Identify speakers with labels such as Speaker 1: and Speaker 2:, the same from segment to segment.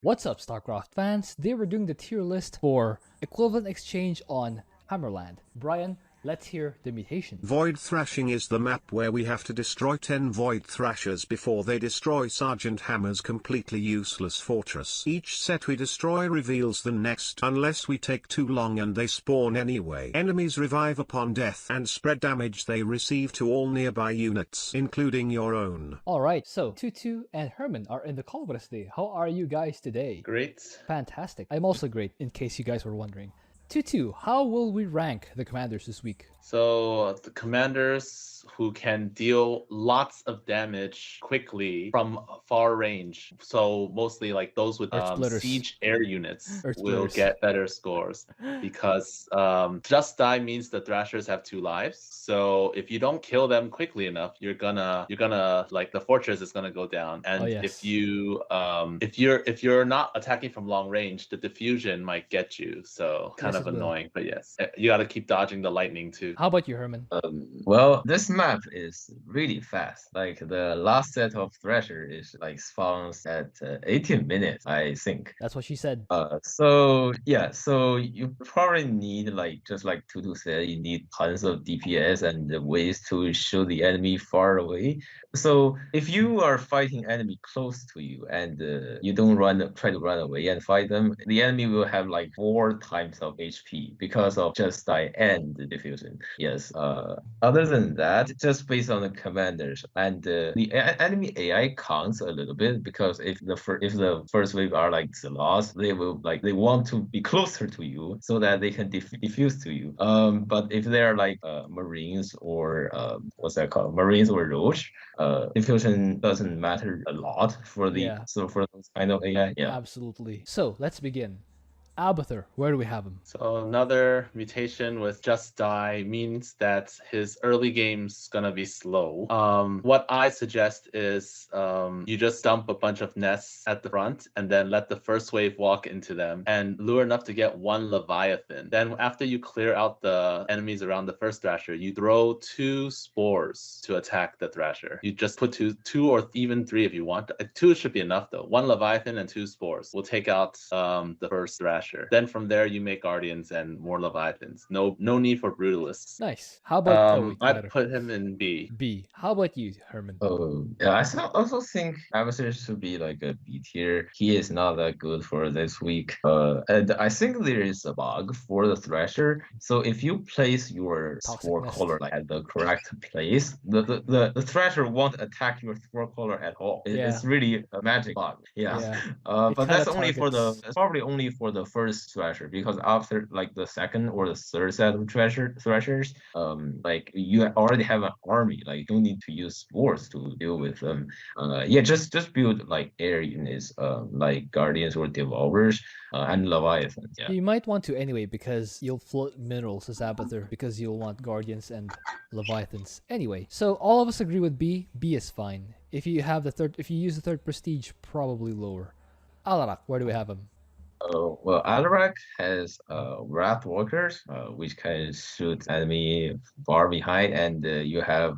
Speaker 1: What's up, Starcraft fans? Today we're doing the tier list for equivalent exchange on Hammerland. Brian, let's hear the mutation.
Speaker 2: Void Thrashing is the map where we have to destroy 10 Void Thrashers before they destroy Sergeant Hammer's completely useless fortress. Each set we destroy reveals the next unless we take too long and they spawn anyway. Enemies revive upon death and spread damage they receive to all nearby units, including your own.
Speaker 1: Alright, so Twotuuu and Herman are in the call with us today. How are you guys today?
Speaker 3: Great.
Speaker 1: Fantastic. I'm also great, in case you guys were wondering. Twotuuu, how will we rank the commanders this week?
Speaker 3: So the commanders who can deal lots of damage quickly from far range. So mostly like those with siege air units will get better scores because just die means the Thrashers have 2 lives. So if you don't kill them quickly enough, you're gonna like the fortress is gonna go down. And if you're not attacking from long range, the diffusion might get you. So kind of annoying, but yes, you got to keep dodging the lightning too.
Speaker 1: How about you, Herman?
Speaker 4: Well, this map is really fast. Like the last set of Thrasher is like spawns at 18 minutes, I think.
Speaker 1: That's what she said.
Speaker 4: So you probably need just like Twotuuu said, you need tons of DPS and ways to show the enemy far away. So if you are fighting enemy close to you and you don't try to run away and fight them, the enemy will have like 4 times of HP because of just die and the diffusion. Yes. Other than that, just based on the commanders and the enemy AI counts a little bit because if the first wave are like Zealots, they want to be closer to you so that they can diffuse to you. But if they're like Marines or what's that called? Marines or Roach, diffusion doesn't matter a lot for for those kind of AI. Yeah.
Speaker 1: Absolutely. So let's begin. Abathur, where do we have him?
Speaker 3: So another mutation with just die means that his early game's gonna be slow. What I suggest is you just dump a bunch of nests at the front and then let the first wave walk into them and lure enough to get 1 Leviathan. Then after you clear out the enemies around the first Thrasher, you throw 2 spores to attack the Thrasher. You just put two or even 3 if you want. 2 should be enough though. 1 Leviathan and 2 spores will take out the first Thrasher. Then from there you make Guardians and more Leviathans. No need for Brutalists.
Speaker 1: Nice. How about
Speaker 3: I'd put him in B.
Speaker 1: B. How about you, Herman?
Speaker 4: Oh yeah, I also think Abathur should be like a B tier. He is not that good for this week. And I think there is a bug for the Thrasher. So if you place your spore collar at the correct place, the Thrasher won't attack your spore collar at all. It's really a magic bug. Yeah. But that's probably only for the first Thrasher, because after like the second or the third set of Thrashers, like you already have an army, like you don't need to use spores to deal with them. Just build like air units, like Guardians or Devolvers and Leviathan. Yeah.
Speaker 1: You might want to anyway, because you'll float minerals as Abathur, because you'll want Guardians and Leviathans. Anyway, so all of us agree with B. B is fine. If you use the third prestige, probably lower. Alarak, where do we have him?
Speaker 4: Well, Alarak has Wrath Walkers, which can shoot enemy far behind, and you have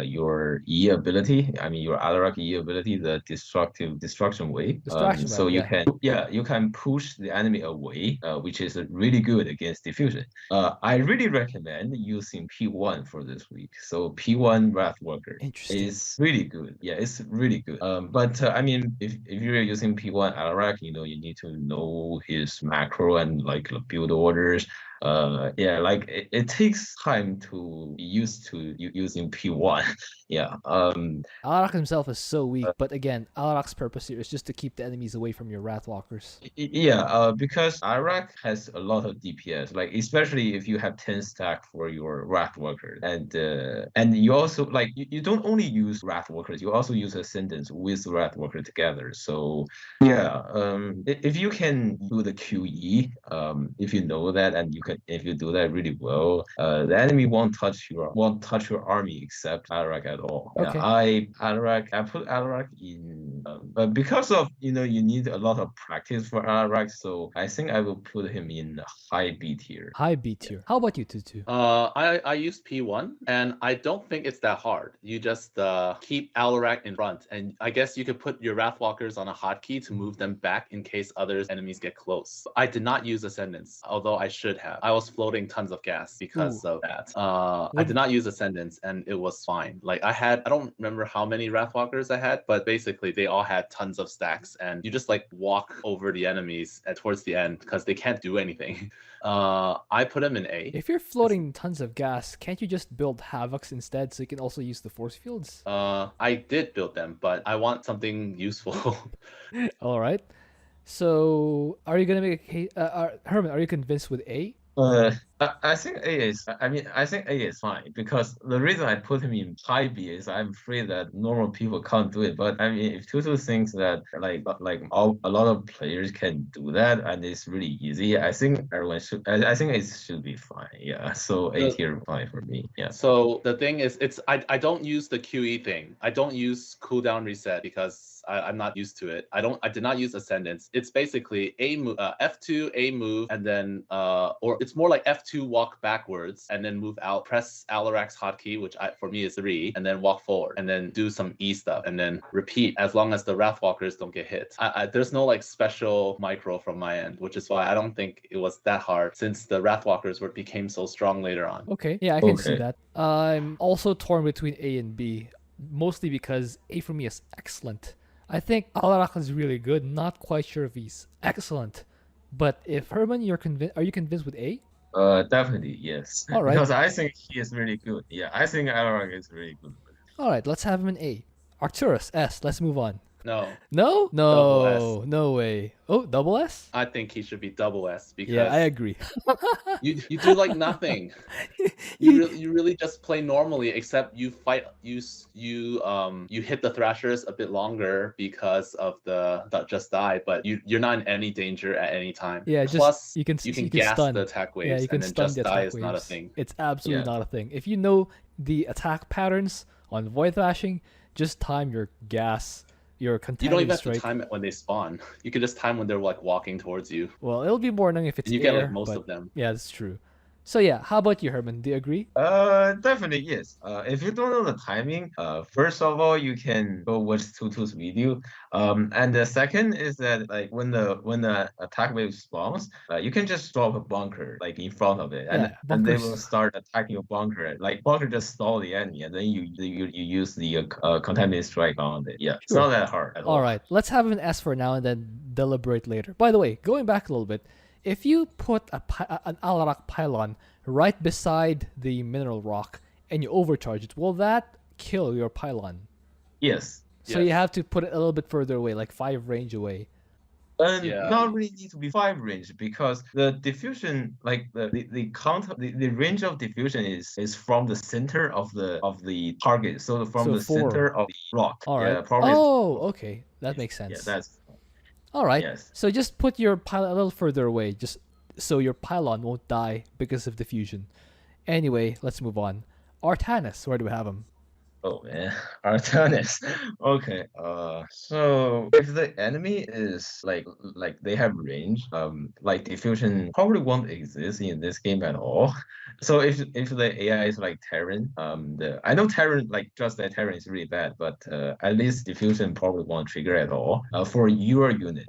Speaker 4: your E ability. I mean, your Alarak E ability, the destruction wave. So you can push the enemy away, which is really good against diffusion. I really recommend using P1 for this week. So P1 Wrath Walker is really good. Yeah, it's really good. But I mean, if you're using P1 Alarak, you need to know his macro and like build orders. It takes time to be used to using P1.
Speaker 1: Alarak himself is so weak, but again, Alarak's purpose here is just to keep the enemies away from your Wrathwalkers.
Speaker 4: Because Alarak has a lot of DPS, like especially if you have 10 stack for your Wrathwalker, and you also like you don't only use Wrathwalkers, you also use Ascendants with Wrathwalker together. So if you can do the QE, if you know that and you if you do that really well, the enemy won't touch your army except Alarak at all. Yeah,
Speaker 1: Okay.
Speaker 4: I put Alarak in, but because of you need a lot of practice for Alarak, so I think I will put him in high B tier.
Speaker 1: High B tier. How about you, Twotuuu?
Speaker 3: I used P1, and I don't think it's that hard. You just keep Alarak in front, and I guess you could put your Wrathwalkers on a hotkey to move them back in case other enemies get close. I did not use Ascendance, although I should have. I was floating tons of gas because of that. I did not use Ascendance, and it was fine. Like I don't remember how many Wrathwalkers I had, but basically they all had tons of stacks, and you just like walk over the enemies towards the end because they can't do anything. I put him in A.
Speaker 1: If you're floating tons of gas, can't you just build Havocs instead so you can also use the force fields?
Speaker 3: I did build them, but I want something useful.
Speaker 1: All right. So, are you gonna make a case? Herman, are you convinced with A?
Speaker 4: I think A is. I think A is fine because the reason I put him in high B is I'm afraid that normal people can't do it. But I mean, if Twotuuu thinks that a lot of players can do that and it's really easy, I think everyone should. I think it should be fine. Yeah. So A tier fine for me. Yeah.
Speaker 3: So the thing is, I don't use the QE thing. I don't use cooldown reset because I'm not used to it. I did not use Ascendance. It's basically F2 A move, and then or it's more like F2 walk backwards and then move out, press Alarak's hotkey, which for me is 3, and then walk forward and then do some E stuff and then repeat as long as the Wrathwalkers don't get hit. There's no like special micro from my end, which is why I don't think it was that hard since the Wrathwalkers became so strong later on.
Speaker 1: Okay, yeah, I can see that. I'm also torn between A and B, mostly because A for me is excellent. I think Alarak is really good. Not quite sure if he's excellent, but if Herman, are you convinced with A?
Speaker 4: Definitely yes.
Speaker 1: All right.
Speaker 4: Because I think he is really good. Yeah, I think Alarak is really good.
Speaker 1: All right, let's have him in A. Arcturus S. Let's move on.
Speaker 3: No.
Speaker 1: No?
Speaker 3: Double S.
Speaker 1: No way. Oh, double S?
Speaker 3: I think he should be double S because
Speaker 1: Yeah, I agree.
Speaker 3: you do like nothing. You really just play normally, except you fight you hit the Thrashers a bit longer because of the just die, but you're not in any danger at any time.
Speaker 1: Yeah,
Speaker 3: plus
Speaker 1: you can
Speaker 3: gas
Speaker 1: stun
Speaker 3: the attack waves,
Speaker 1: Yeah, you can
Speaker 3: and then
Speaker 1: stun
Speaker 3: just
Speaker 1: the
Speaker 3: die
Speaker 1: attack
Speaker 3: is
Speaker 1: waves.
Speaker 3: not a thing.
Speaker 1: It's absolutely not a thing. If you know the attack patterns on Void Thrashing, just time your gas, your
Speaker 3: You
Speaker 1: contaminated
Speaker 3: don't even have
Speaker 1: strike.
Speaker 3: to time it when they spawn. You could just time when they're like walking towards you.
Speaker 1: Well, it'll be more annoying if it's
Speaker 3: And you
Speaker 1: air,
Speaker 3: get like most
Speaker 1: but
Speaker 3: of them.
Speaker 1: yeah, that's true. So yeah, how about you, Herman? Do you agree?
Speaker 4: Definitely yes. If you don't know the timing, first of all, you can go watch Twotuu's video. And the second is that like when the attack wave spawns, you can just drop a bunker like in front of it, and they
Speaker 1: bunkers.
Speaker 4: will start attacking your bunker. Like bunker just stall the enemy, and then you use the contaminated strike on it. Yeah, it's not that hard at all.
Speaker 1: All right, let's have an S for now and then deliberate later. By the way, going back a little bit, if you put an Alarak pylon right beside the mineral rock and you overcharge it, will that kill your pylon?
Speaker 4: Yes.
Speaker 1: So you have to put it a little bit further away, like 5 range away.
Speaker 4: And not really need to be 5 range because the diffusion, like the range of diffusion is from the center of the target. So from the
Speaker 1: 4.
Speaker 4: center of the rock.
Speaker 1: All right.
Speaker 4: Yeah, probably.
Speaker 1: Oh, okay, that makes sense.
Speaker 4: Yeah, that's.
Speaker 1: All right.
Speaker 4: Yes.
Speaker 1: So just put your pylon a little further away, just so your pylon won't die because of diffusion. Anyway, let's move on. Artanis, where do we have him?
Speaker 4: Oh man, Artanis. Okay. So if the enemy is like they have range, like diffusion probably won't exist in this game at all. So if the AI is like Terran, I know Terran like just that Terran is really bad, but at least diffusion probably won't trigger at all. For your unit,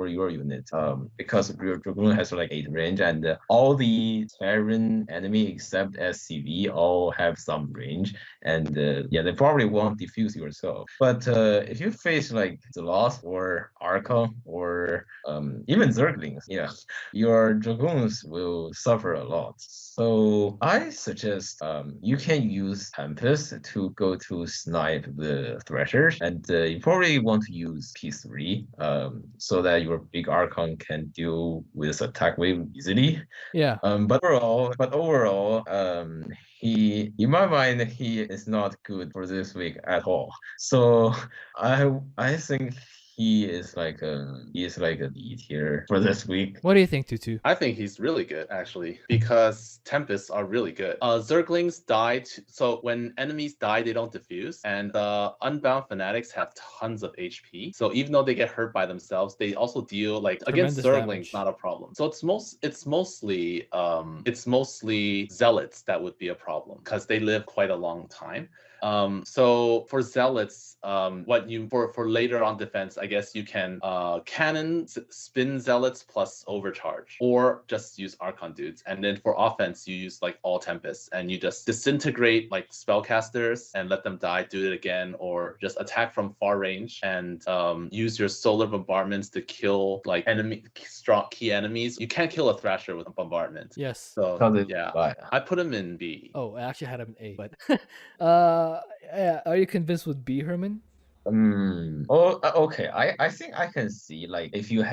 Speaker 4: because your Dragoon has like 8 range, and all the Terran enemy except SCV all have some range, and they probably won't diffuse yourself. But if you face like the Lost or Archon or even Zerglings, your Dragoons will suffer a lot. So I suggest you can use Tempest to go to snipe the Thrashers, and you probably want to use P3 so that your big Archon can deal with attack wave easily.
Speaker 1: Yeah.
Speaker 4: But overall, he, in my mind, he is not good for this week at all. So I think he is like a D tier for this week.
Speaker 1: What do you think, Twotuuu?
Speaker 3: I think he's really good actually because Tempests are really good. Zerglings die, so when enemies die, they don't diffuse, and the Unbound Fanatics have tons of HP. So even though they get hurt by themselves, they also deal like against
Speaker 1: Tremendous
Speaker 3: Zerglings,
Speaker 1: damage.
Speaker 3: not a problem. So it's mostly Zealots that would be a problem because they live quite a long time. So for Zealots, for later on defense, I guess you can cannon spin Zealots plus overcharge, or just use Archon dudes. And then for offense, you use like all Tempests, and you just disintegrate like spellcasters and let them die, do it again, or just attack from far range and use your solar bombardments to kill like strong key enemies. You can't kill a Thrasher with a bombardment.
Speaker 1: Yes.
Speaker 3: So
Speaker 4: How did
Speaker 3: yeah,
Speaker 4: buy?
Speaker 3: I put him in B.
Speaker 1: Oh, I actually had him in A, but yeah, are you convinced with B, Herman?
Speaker 4: Okay. I think I can see like if you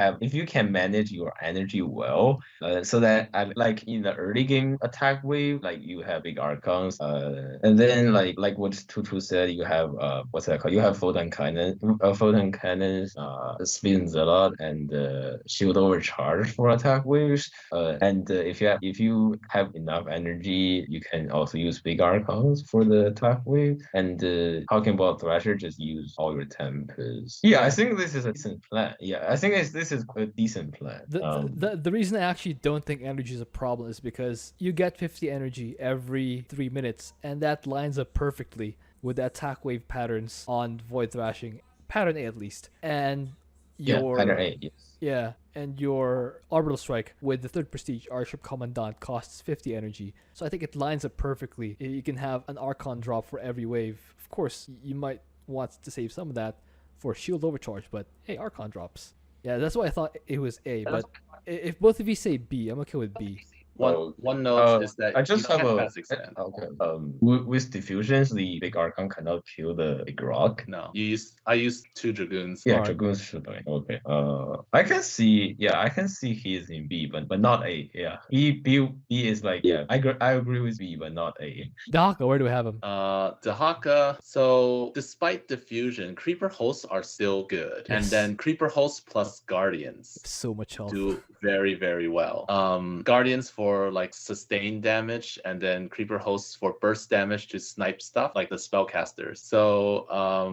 Speaker 4: can manage your energy well, so that like in the early game attack wave, like you have big archons, and then like what Twotuuu said, you have what's that called? You have photon cannons, spin zealot, and shield overcharge for attack waves. And if you have enough energy, you can also use big archons for the attack wave. And talking about Thrasher, just use all your tempers. Yeah, I think this is a decent plan. Yeah, I think this is a decent plan.
Speaker 1: The reason I actually don't think energy is a problem is because you get 50 energy every 3 minutes, and that lines up perfectly with the attack wave patterns on Void Thrashing, pattern A at least, and your
Speaker 4: pattern A, yes.
Speaker 1: Yeah, and your Orbital Strike with the 3rd Prestige Airship Commandant costs 50 energy. So I think it lines up perfectly. You can have an Archon drop for every wave. Of course, you might want to save some of that for Shield Overcharge, but hey, Archon drops. Yeah, that's why I thought it was A. But if both of you say B, I'm okay with B.
Speaker 3: One note is that
Speaker 4: I just
Speaker 3: you
Speaker 4: have
Speaker 3: can't
Speaker 4: a
Speaker 3: pass extend.
Speaker 4: okay. With diffusions, the big archon cannot kill the big rock.
Speaker 3: No, I used 2 dragoons.
Speaker 4: Yeah,
Speaker 1: Alright.
Speaker 4: dragoons should be okay. I can see he is in B, but not A. Yeah, B is like, yeah. I agree with B, but not A.
Speaker 1: Dehaka, where do we have him?
Speaker 3: Dehaka. So despite diffusion, creeper hosts are still good, and
Speaker 1: Yes.
Speaker 3: then creeper hosts plus guardians
Speaker 1: So much health.
Speaker 3: do very, very well. Guardians for like sustained damage, and then creeper hosts for burst damage to snipe stuff like the spellcasters. So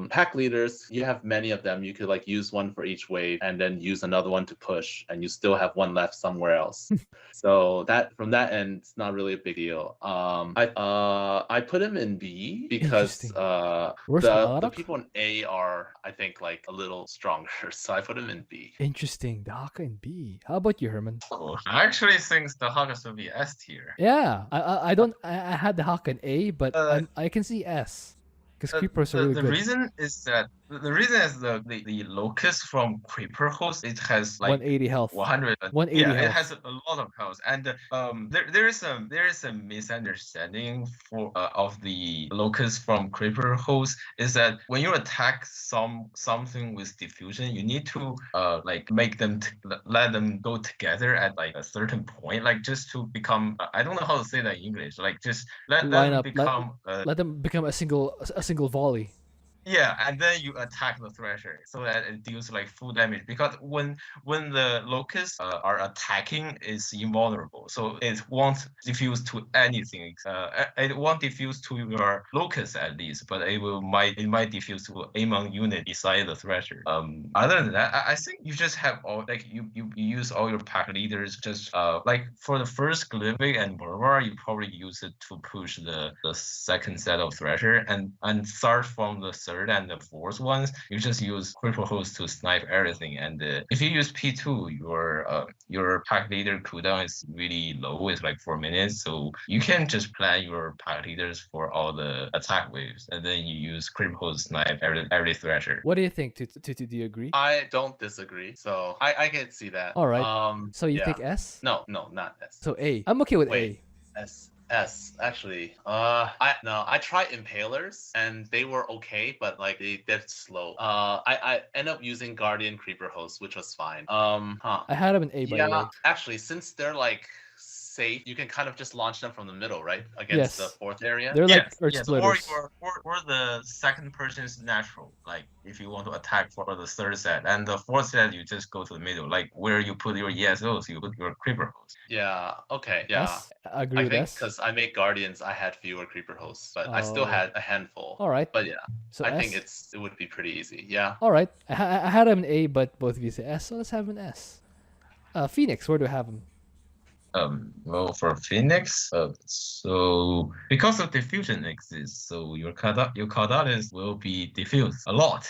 Speaker 3: pack leaders, you have many of them. You could like use one for each wave and then use another one to push, and you still have one left somewhere else. So that from that end, it's not really a big deal. I put him in B because
Speaker 1: Interesting. Worse than
Speaker 3: the
Speaker 1: Alarak?
Speaker 3: people in A are, I think, like a little stronger. So I put him in B.
Speaker 1: Interesting. Dehaka in B. How about you, Herman?
Speaker 4: Cool. I actually think the Dehaka should be S tier.
Speaker 1: Yeah, I don't. I had Dehaka in A, but I can see S because creepers are really
Speaker 4: the
Speaker 1: good.
Speaker 4: reason is that the locus from creeper host, it has like
Speaker 1: 180 health.
Speaker 4: 100.
Speaker 1: 180
Speaker 4: Yeah,
Speaker 1: health.
Speaker 4: it has a lot of health, and there is a misunderstanding of the locus from creeper host, is that when you attack something with diffusion, you need to like make them let them go together at like a certain point, like just to become, I don't know how to say that in English, like just let
Speaker 1: Line
Speaker 4: them
Speaker 1: up,
Speaker 4: become
Speaker 1: let them become a single volley.
Speaker 4: yeah, and then you attack the Thrasher so that it deals like full damage. Because when the locusts are attacking, it's invulnerable, so it won't diffuse to anything. It won't diffuse to your locust at least, but it might diffuse to among unit beside the Thrasher. Other than that, I think you just have all like you use all your pack leaders. Just like for the first Glyphic and Murmur, you probably use it to push the second set of Thrasher, and start from the third and the fourth ones, you just use critical host to snipe everything. And if you use P2, your pack leader cooldown is really low, it's like 4 minutes, so you can just plan your pack leaders for all the attack waves, and then you use critical host snipe every Thrasher.
Speaker 1: What do you think? Do you agree?
Speaker 3: I don't disagree, so I can see that.
Speaker 1: All right. So you think S?
Speaker 3: No, not S.
Speaker 1: So A. I'm okay with
Speaker 3: Wait. S actually. I tried impalers and they were okay, but like they're slow. I end up using Guardian Creeper Host, which was fine.
Speaker 1: I had them in A by the way.
Speaker 3: Actually, since they're like safe. You can kind of just launch them from the middle, right? Against the
Speaker 1: Yes.
Speaker 3: fourth area.
Speaker 1: They're like earth
Speaker 4: yes,
Speaker 1: splitters.
Speaker 4: or the second person's natural. Like if you want to attack for the third set, and the fourth set you just go to the middle, like where you put your ESOs, you put your creeper hosts.
Speaker 3: Yeah. Okay. Yeah.
Speaker 1: S? I agree
Speaker 3: I
Speaker 1: with
Speaker 3: think
Speaker 1: S.
Speaker 3: because I make guardians, I had fewer creeper hosts, but I still
Speaker 1: Oh.
Speaker 3: had a handful.
Speaker 1: All right.
Speaker 3: But yeah,
Speaker 1: So
Speaker 3: I think
Speaker 1: S?
Speaker 3: it would be pretty easy. Yeah.
Speaker 1: All right. I had him in A, but both of you say S, so let's have him in S. Phoenix, where do I have him?
Speaker 4: Well, for Phoenix, so because of diffusion exists, so your Cardalis will be diffused a lot.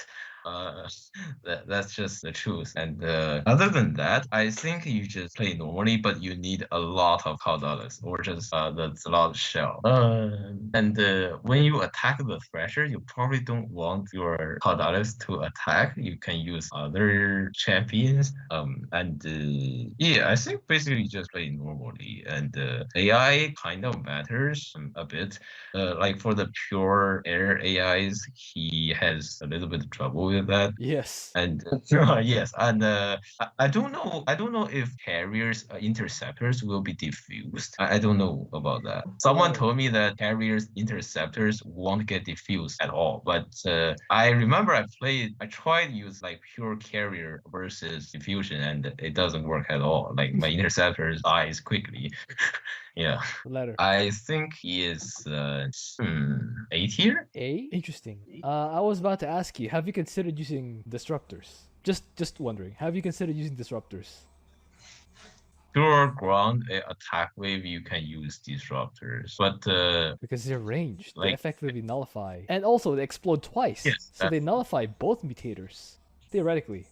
Speaker 4: That's just the truth. And other than that, I think you just play normally, but you need a lot of Cardalis or just the Zeratul shell. And when you attack the Thrasher, you probably don't want your Cardalis to attack. You can use other champions. Yeah, I think basically you just play normally, and AI kind of matters a bit. Like for the pure air AIs, he has a little bit of trouble with that.
Speaker 1: Yes.
Speaker 4: And yes, and I don't know. I don't know if carriers interceptors will be diffused. I don't know about that. Someone
Speaker 1: Oh.
Speaker 4: told me that carriers interceptors won't get diffused at all. But I remember I tried to use like pure carrier versus diffusion, and it doesn't work at all. Like my interceptors dies quickly. Yeah.
Speaker 1: The letter.
Speaker 4: I think he is A tier.
Speaker 1: A? Interesting. I was about to ask you, have you considered using disruptors? Just wondering, have you considered using disruptors?
Speaker 4: Pure ground attack wave, you can use disruptors, but
Speaker 1: Because they're ranged, they
Speaker 4: like-
Speaker 1: effectively nullify. And also, they explode twice,
Speaker 4: Yes,
Speaker 1: so they nullify both mutators. Theoretically.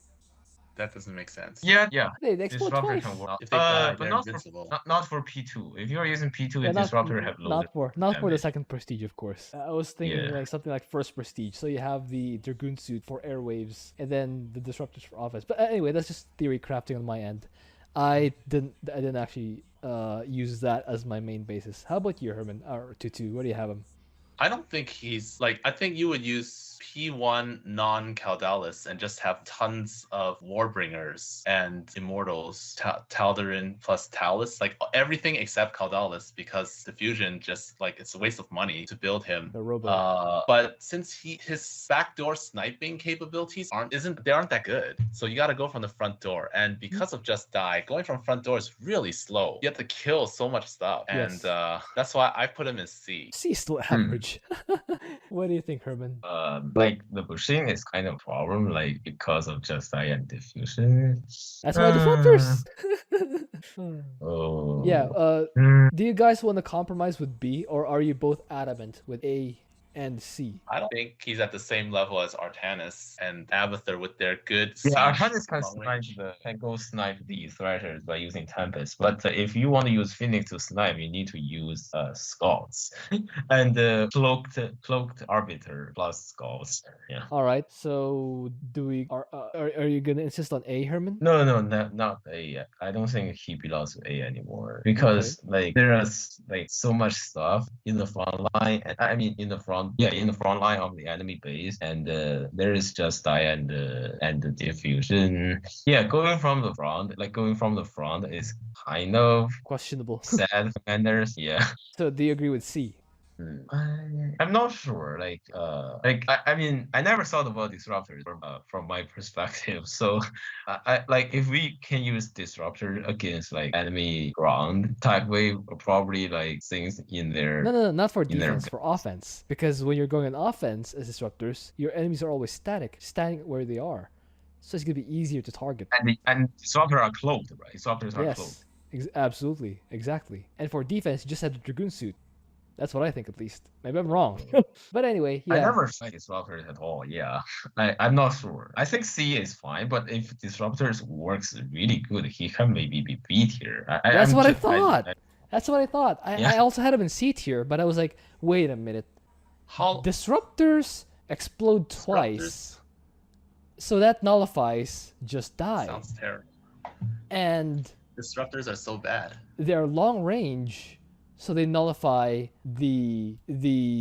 Speaker 3: That doesn't make sense.
Speaker 4: yeah,
Speaker 1: They explode
Speaker 4: disruptor
Speaker 1: twice.
Speaker 4: can work.
Speaker 3: If they die,
Speaker 4: But
Speaker 3: they're
Speaker 4: not
Speaker 3: invincible.
Speaker 4: not for P2. If you're using P2,
Speaker 1: Yeah,
Speaker 4: a disruptor have loaded.
Speaker 1: not for the
Speaker 4: damage.
Speaker 1: second prestige, of course. I was thinking
Speaker 4: Yeah.
Speaker 1: like something like first prestige. So you have the Dragoon suit for airwaves, and then the disruptors for offense. But anyway, that's just theory crafting on my end. I didn't actually use that as my main basis. How about you, Herman? Or Twotuuu? Where do you have him?
Speaker 3: I don't think he's like. I think you would use P1 non-Caldalis and just have tons of Warbringers and Immortals, Taldarin plus Talus, like everything except Caldalis, because Diffusion just like it's a waste of money to build him.
Speaker 1: The Robo.
Speaker 3: But since his backdoor sniping capabilities aren't that good, so you got to go from the front door. And because of Just Die, going from front door is really slow. You have to kill so much stuff, and
Speaker 1: Yes.
Speaker 3: that's why I put him in C.
Speaker 1: C is still average. What do you think, Herman?
Speaker 4: Like the pushing is kind of a problem, like because of Just Die and Diffusion.
Speaker 1: That's why disruptors.
Speaker 4: Oh.
Speaker 1: Yeah.
Speaker 4: Mm,
Speaker 1: Do you guys want to compromise with B, or are you both adamant with A and C?
Speaker 3: I don't think he's at the same level as Artanis and Abathur with their good.
Speaker 4: Yeah,
Speaker 3: siege
Speaker 4: Artanis can
Speaker 3: long range.
Speaker 4: can go snipe the Thrashers by using Tempest, but if you want to use Phoenix to snipe, you need to use Scouts and cloaked Arbiter plus Scouts. Yeah.
Speaker 1: All right. So are you gonna insist on A, Herman?
Speaker 4: No, not A yet. I don't think he belongs to A anymore because like there's like so much stuff in the front line, and I mean in the front line of the enemy base, and there is Just Die and the Diffusion. Yeah, going from the front is kind of
Speaker 1: Questionable.
Speaker 4: sad for commanders. Yeah.
Speaker 1: So do you agree with C?
Speaker 4: I'm not sure. I mean, I never thought about disruptors from my perspective. So, I like if we can use disruptor against like enemy ground type wave, probably like things in there.
Speaker 1: No, not for
Speaker 4: in their
Speaker 1: defense, for offense. Because when you're going on offense as disruptors, your enemies are always standing where they are. So it's gonna be easier to target.
Speaker 4: And disruptors are cloaked, right? Disruptors are cloaked.
Speaker 1: Yes, absolutely, exactly. And for defense, you just had the Dragoon suit. That's what I think, at least. Maybe I'm wrong. But anyway, yeah.
Speaker 4: I never fight disruptors at all. Yeah, I'm not sure. I think C is fine, but if disruptors works really good, he can maybe be B tier.
Speaker 1: That's what I thought. That's what I thought.
Speaker 4: Yeah.
Speaker 1: I also had him in C tier, but I was like, wait a minute.
Speaker 3: How
Speaker 1: Disruptors explode twice, so that nullifies Just Die.
Speaker 3: sounds terrible.
Speaker 1: And
Speaker 3: Disruptors are so bad.
Speaker 1: they're long range, so they nullify the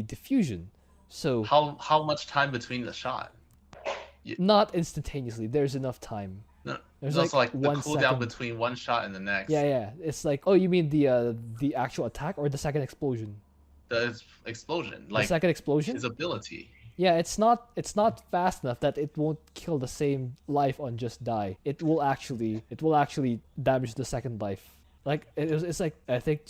Speaker 1: diffusion. So
Speaker 3: How much time between the shot?
Speaker 1: not instantaneously. There's enough time.
Speaker 3: No,
Speaker 1: There's
Speaker 3: There's also like the
Speaker 1: 1
Speaker 3: cooldown
Speaker 1: second.
Speaker 3: between one shot and the next.
Speaker 1: Yeah. It's like, oh, you mean the actual attack or the second explosion?
Speaker 3: The explosion,
Speaker 1: The
Speaker 3: like
Speaker 1: second explosion?
Speaker 3: his ability.
Speaker 1: Yeah, it's not fast enough that it won't kill the same life on just die. It will actually damage the second life. Like it's like I think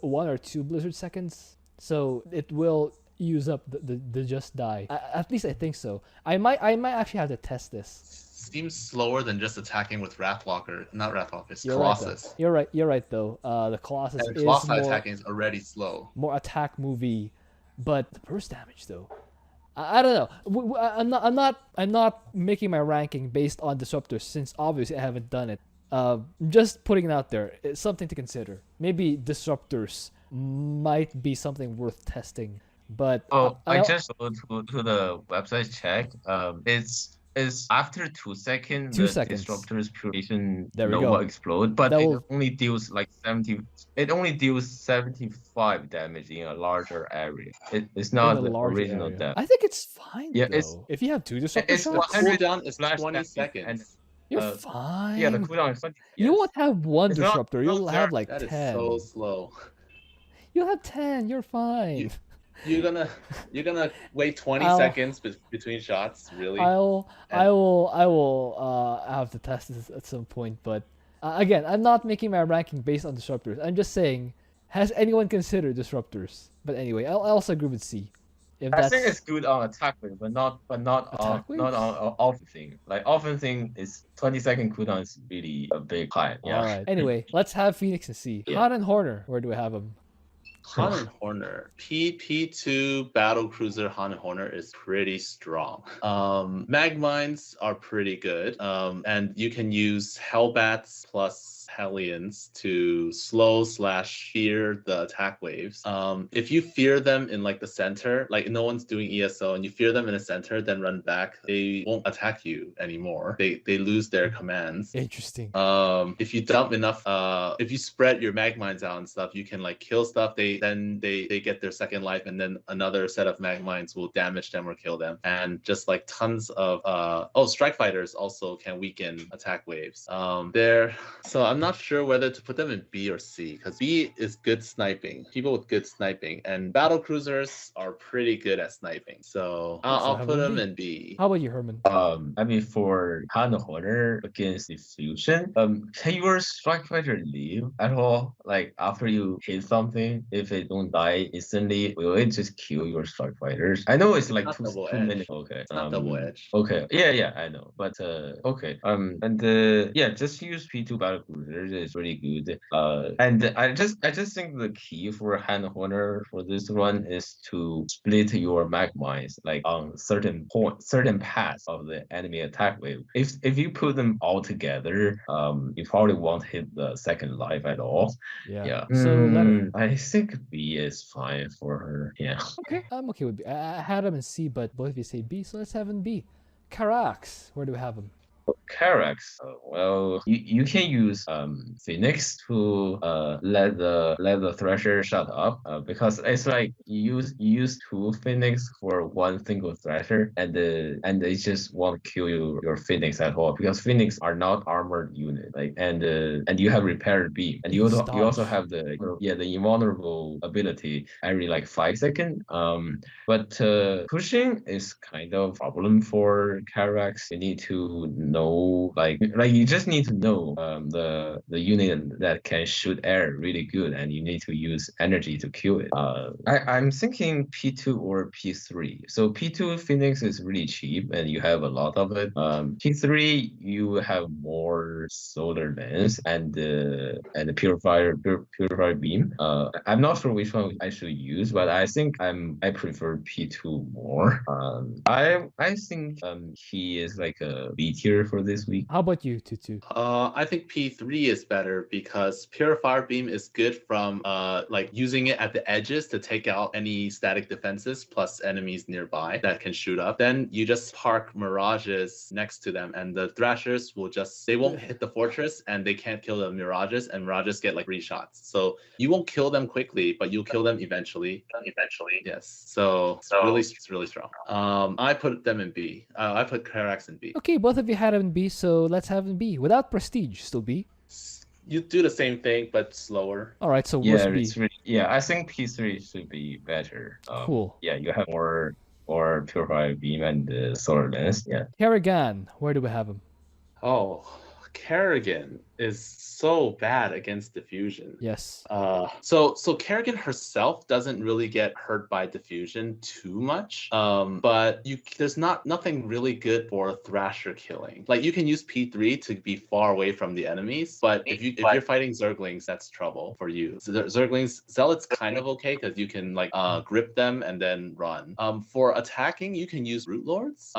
Speaker 1: 1 or 2 blizzard seconds. So it will use up the just die. At least I think so. I might actually have to test this.
Speaker 3: Seems slower than just attacking with Wrathwalker. Not Wrathwalker, it's
Speaker 1: You're
Speaker 3: Colossus.
Speaker 1: Right, You're right though. The Colossus
Speaker 3: And
Speaker 1: is
Speaker 3: Colossus
Speaker 1: more
Speaker 3: attacking is already slow.
Speaker 1: more attack movie, but the burst damage though. I don't know. I'm not making my ranking based on disruptors since obviously I haven't done it. Just putting it out there. It's something to consider. Maybe disruptors might be something worth testing. But
Speaker 4: I just go to the website check. It's after 2 seconds.
Speaker 1: 2
Speaker 4: the
Speaker 1: seconds.
Speaker 4: Disruptor's Purification
Speaker 1: There we
Speaker 4: Nova
Speaker 1: go.
Speaker 4: explode, but
Speaker 1: That
Speaker 4: it
Speaker 1: will-
Speaker 4: only deals like 70. It only deals 75 damage in a larger area. It's not
Speaker 1: in
Speaker 4: the
Speaker 1: a larger
Speaker 4: original
Speaker 1: area.
Speaker 4: damage.
Speaker 1: I think it's fine
Speaker 4: Yeah,
Speaker 1: though.
Speaker 4: it's-
Speaker 1: If you have 2 disruptor
Speaker 4: It's
Speaker 1: shots,
Speaker 4: 100
Speaker 3: Cooldown is
Speaker 4: flash
Speaker 3: 20
Speaker 4: damage
Speaker 3: seconds.
Speaker 4: and
Speaker 1: you're
Speaker 4: uh,
Speaker 1: fine.
Speaker 4: yeah, the cooldown is 20.
Speaker 1: You
Speaker 4: yes.
Speaker 1: won't have 1
Speaker 4: It's not-
Speaker 1: disruptor.
Speaker 4: not
Speaker 1: You'll have
Speaker 4: there.
Speaker 1: like
Speaker 3: That is
Speaker 1: 10.
Speaker 3: so slow.
Speaker 1: You'll have 10. You're fine.
Speaker 3: You're gonna wait 20
Speaker 1: I'll-
Speaker 3: seconds between shots, really?
Speaker 1: I will have to test this at some point, but again, I'm not making my ranking based on disruptors. I'm just saying, has anyone considered disruptors? But anyway, I also agree with C. If
Speaker 4: I
Speaker 1: that's
Speaker 4: think it's good on attack wave, but not on
Speaker 1: Attack wave?
Speaker 4: not on offense thing. Like offense thing is 20-second cooldown is really a big high. Yeah.
Speaker 1: all right. Anyway, let's have Phoenix and C.
Speaker 4: Yeah.
Speaker 1: Han and Horner, where do we have them?
Speaker 3: Han and Horner. PP2 battle cruiser Han and Horner is pretty strong. Mag mines are pretty good. And you can use Hellbats plus Hellions to slow/fear the attack waves. If you fear them in like the center, like no one's doing ESO, and you fear them in the center, then run back, they won't attack you anymore. They lose their commands.
Speaker 1: Interesting.
Speaker 3: If you dump enough, if you spread your mag mines out and stuff, you can like kill stuff. They get their second life, and then another set of mag mines will damage them or kill them. And just like tons of strike fighters also can weaken attack waves. So I'm not sure whether to put them in B or C, because B is good sniping. People with good sniping, and battle cruisers are pretty good at sniping. So I'll
Speaker 1: have
Speaker 3: put
Speaker 1: them
Speaker 3: them
Speaker 1: B.
Speaker 3: in B.
Speaker 1: How about you, Herman?
Speaker 4: I mean, for Han Horner against Diffusion, can your strike fighter leave at all? Like after you hit something, if it don't die instantly, will it just kill your strike fighters? I know it's like
Speaker 3: Not
Speaker 4: two
Speaker 3: double
Speaker 4: 2
Speaker 3: edge.
Speaker 4: minutes. Okay.
Speaker 3: It's not double edge.
Speaker 4: Okay. Yeah, I know. But okay. Just use P2 battle cruisers is really good. And I just think the key for Han Horner for this one is to split your mag mines like on certain paths of the enemy attack wave. If you put them all together, you probably won't hit the second life at all. Yeah.
Speaker 1: So Leonard.
Speaker 4: I think B is fine for her. Yeah.
Speaker 1: Okay, I'm okay with B. I had him in C, but both of you say B, so let's have him B. Karax, where do we have him?
Speaker 4: Karax. Well, you can use Fenix to let the Thresher shut up because it's like you use 2 Fenix for 1 single Thresher, and they just won't kill your Fenix at all because Fenix are not armored unit, like and you have repair beam, and you also have the invulnerable ability every like 5 seconds. But pushing is kind of a problem for Karax. You need to know like you just need to know the unit that can shoot air really good, and you need to use energy to kill it. I'm thinking P2 or P3. So P2 Phoenix is really cheap and you have a lot of it. P3 you have more solar lens and the purifier beam. I'm not sure which one I should use, but I think I prefer P2 more. I think he is like a B tier for this week.
Speaker 1: How about you, Twotuuu?
Speaker 3: I think P3 is better because Purifier Beam is good from like using it at the edges to take out any static defenses plus enemies nearby that can shoot up. Then you just park Mirages next to them, and the Thrashers they won't hit the fortress, and they can't kill the Mirages, and Mirages get like 3 shots. So you won't kill them quickly, but you'll kill them eventually. Yes. So it's really strong. I put them in B. I put Karax in B.
Speaker 1: Okay, both of you had have in B, so let's have in B without prestige. Still B.
Speaker 3: You do the same thing but slower.
Speaker 1: All right, so
Speaker 4: Yeah,
Speaker 1: where's B?
Speaker 4: it's really, yeah, I think P3 should be better.
Speaker 1: Cool.
Speaker 4: Yeah, you have more purified beam and solar lens. Yeah.
Speaker 1: Kerrigan, where do we have him?
Speaker 3: Oh, Kerrigan is so bad against diffusion.
Speaker 1: Yes.
Speaker 3: So Kerrigan herself doesn't really get hurt by diffusion too much. But there's nothing really good for Thrasher killing. Like you can use P3 to be far away from the enemies, but if you're fighting Zerglings, that's trouble for you. So Zerglings, Zealot's kind of okay because you can like grip them and then run. For attacking, you can use Brute Lords.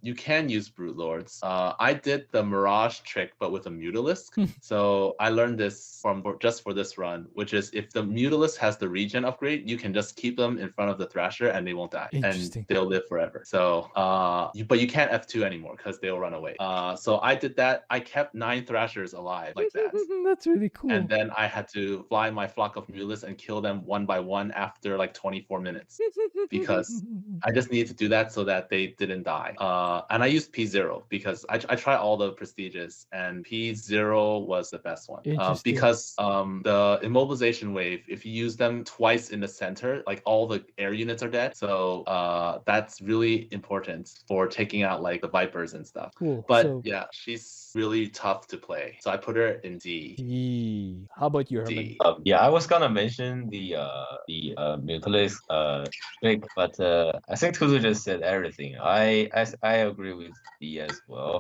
Speaker 3: You can use Brute Lords. I did the Mirage trick, but with a Mutalisk. So I learned this just for this run, which is if the Mutalisk has the regen upgrade, you can just keep them in front of the Thrasher and they won't die and they'll live forever. So but you can't F2 anymore because they'll run away. So I did that. I kept 9 Thrashers alive like that.
Speaker 1: That's really cool.
Speaker 3: And then I had to fly my flock of Mutalisks and kill them one by one after like 24 minutes because I just needed to do that so that they didn't die. And I used P0 because I tried all the prestiges and P0 was the best one. Because the immobilization wave, if you use them twice in the center, like all the air units are dead. So that's really important for taking out like the Vipers and stuff.
Speaker 1: Cool.
Speaker 3: But yeah, she's really tough to play. So I put her in D.
Speaker 1: D. How about you, Herman?
Speaker 3: D.
Speaker 4: Yeah, I was gonna mention the Mutalisk trick, but I think Twotuuu just said everything. I agree with D as well.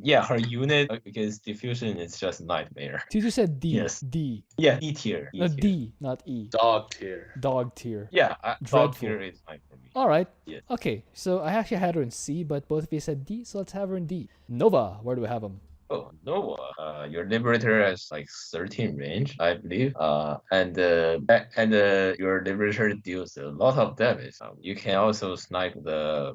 Speaker 4: Yeah, her unit against diffusion is just nightmare.
Speaker 1: Twotuuu said D.
Speaker 4: Yes.
Speaker 1: D.
Speaker 4: Yeah, E tier.
Speaker 1: No, D, not E.
Speaker 3: Dog tier.
Speaker 1: Dog tier.
Speaker 4: Yeah, dog
Speaker 1: Dreadful.
Speaker 4: tier is fine for me.
Speaker 1: All right.
Speaker 4: Yeah.
Speaker 1: Okay, so I actually had her in C, but both of you said D, so let's have her in D. Nova, where do we have him?
Speaker 4: Oh, Nova. Your Liberator has like 13 range, I believe. And your Liberator deals a lot of damage. You can also snipe go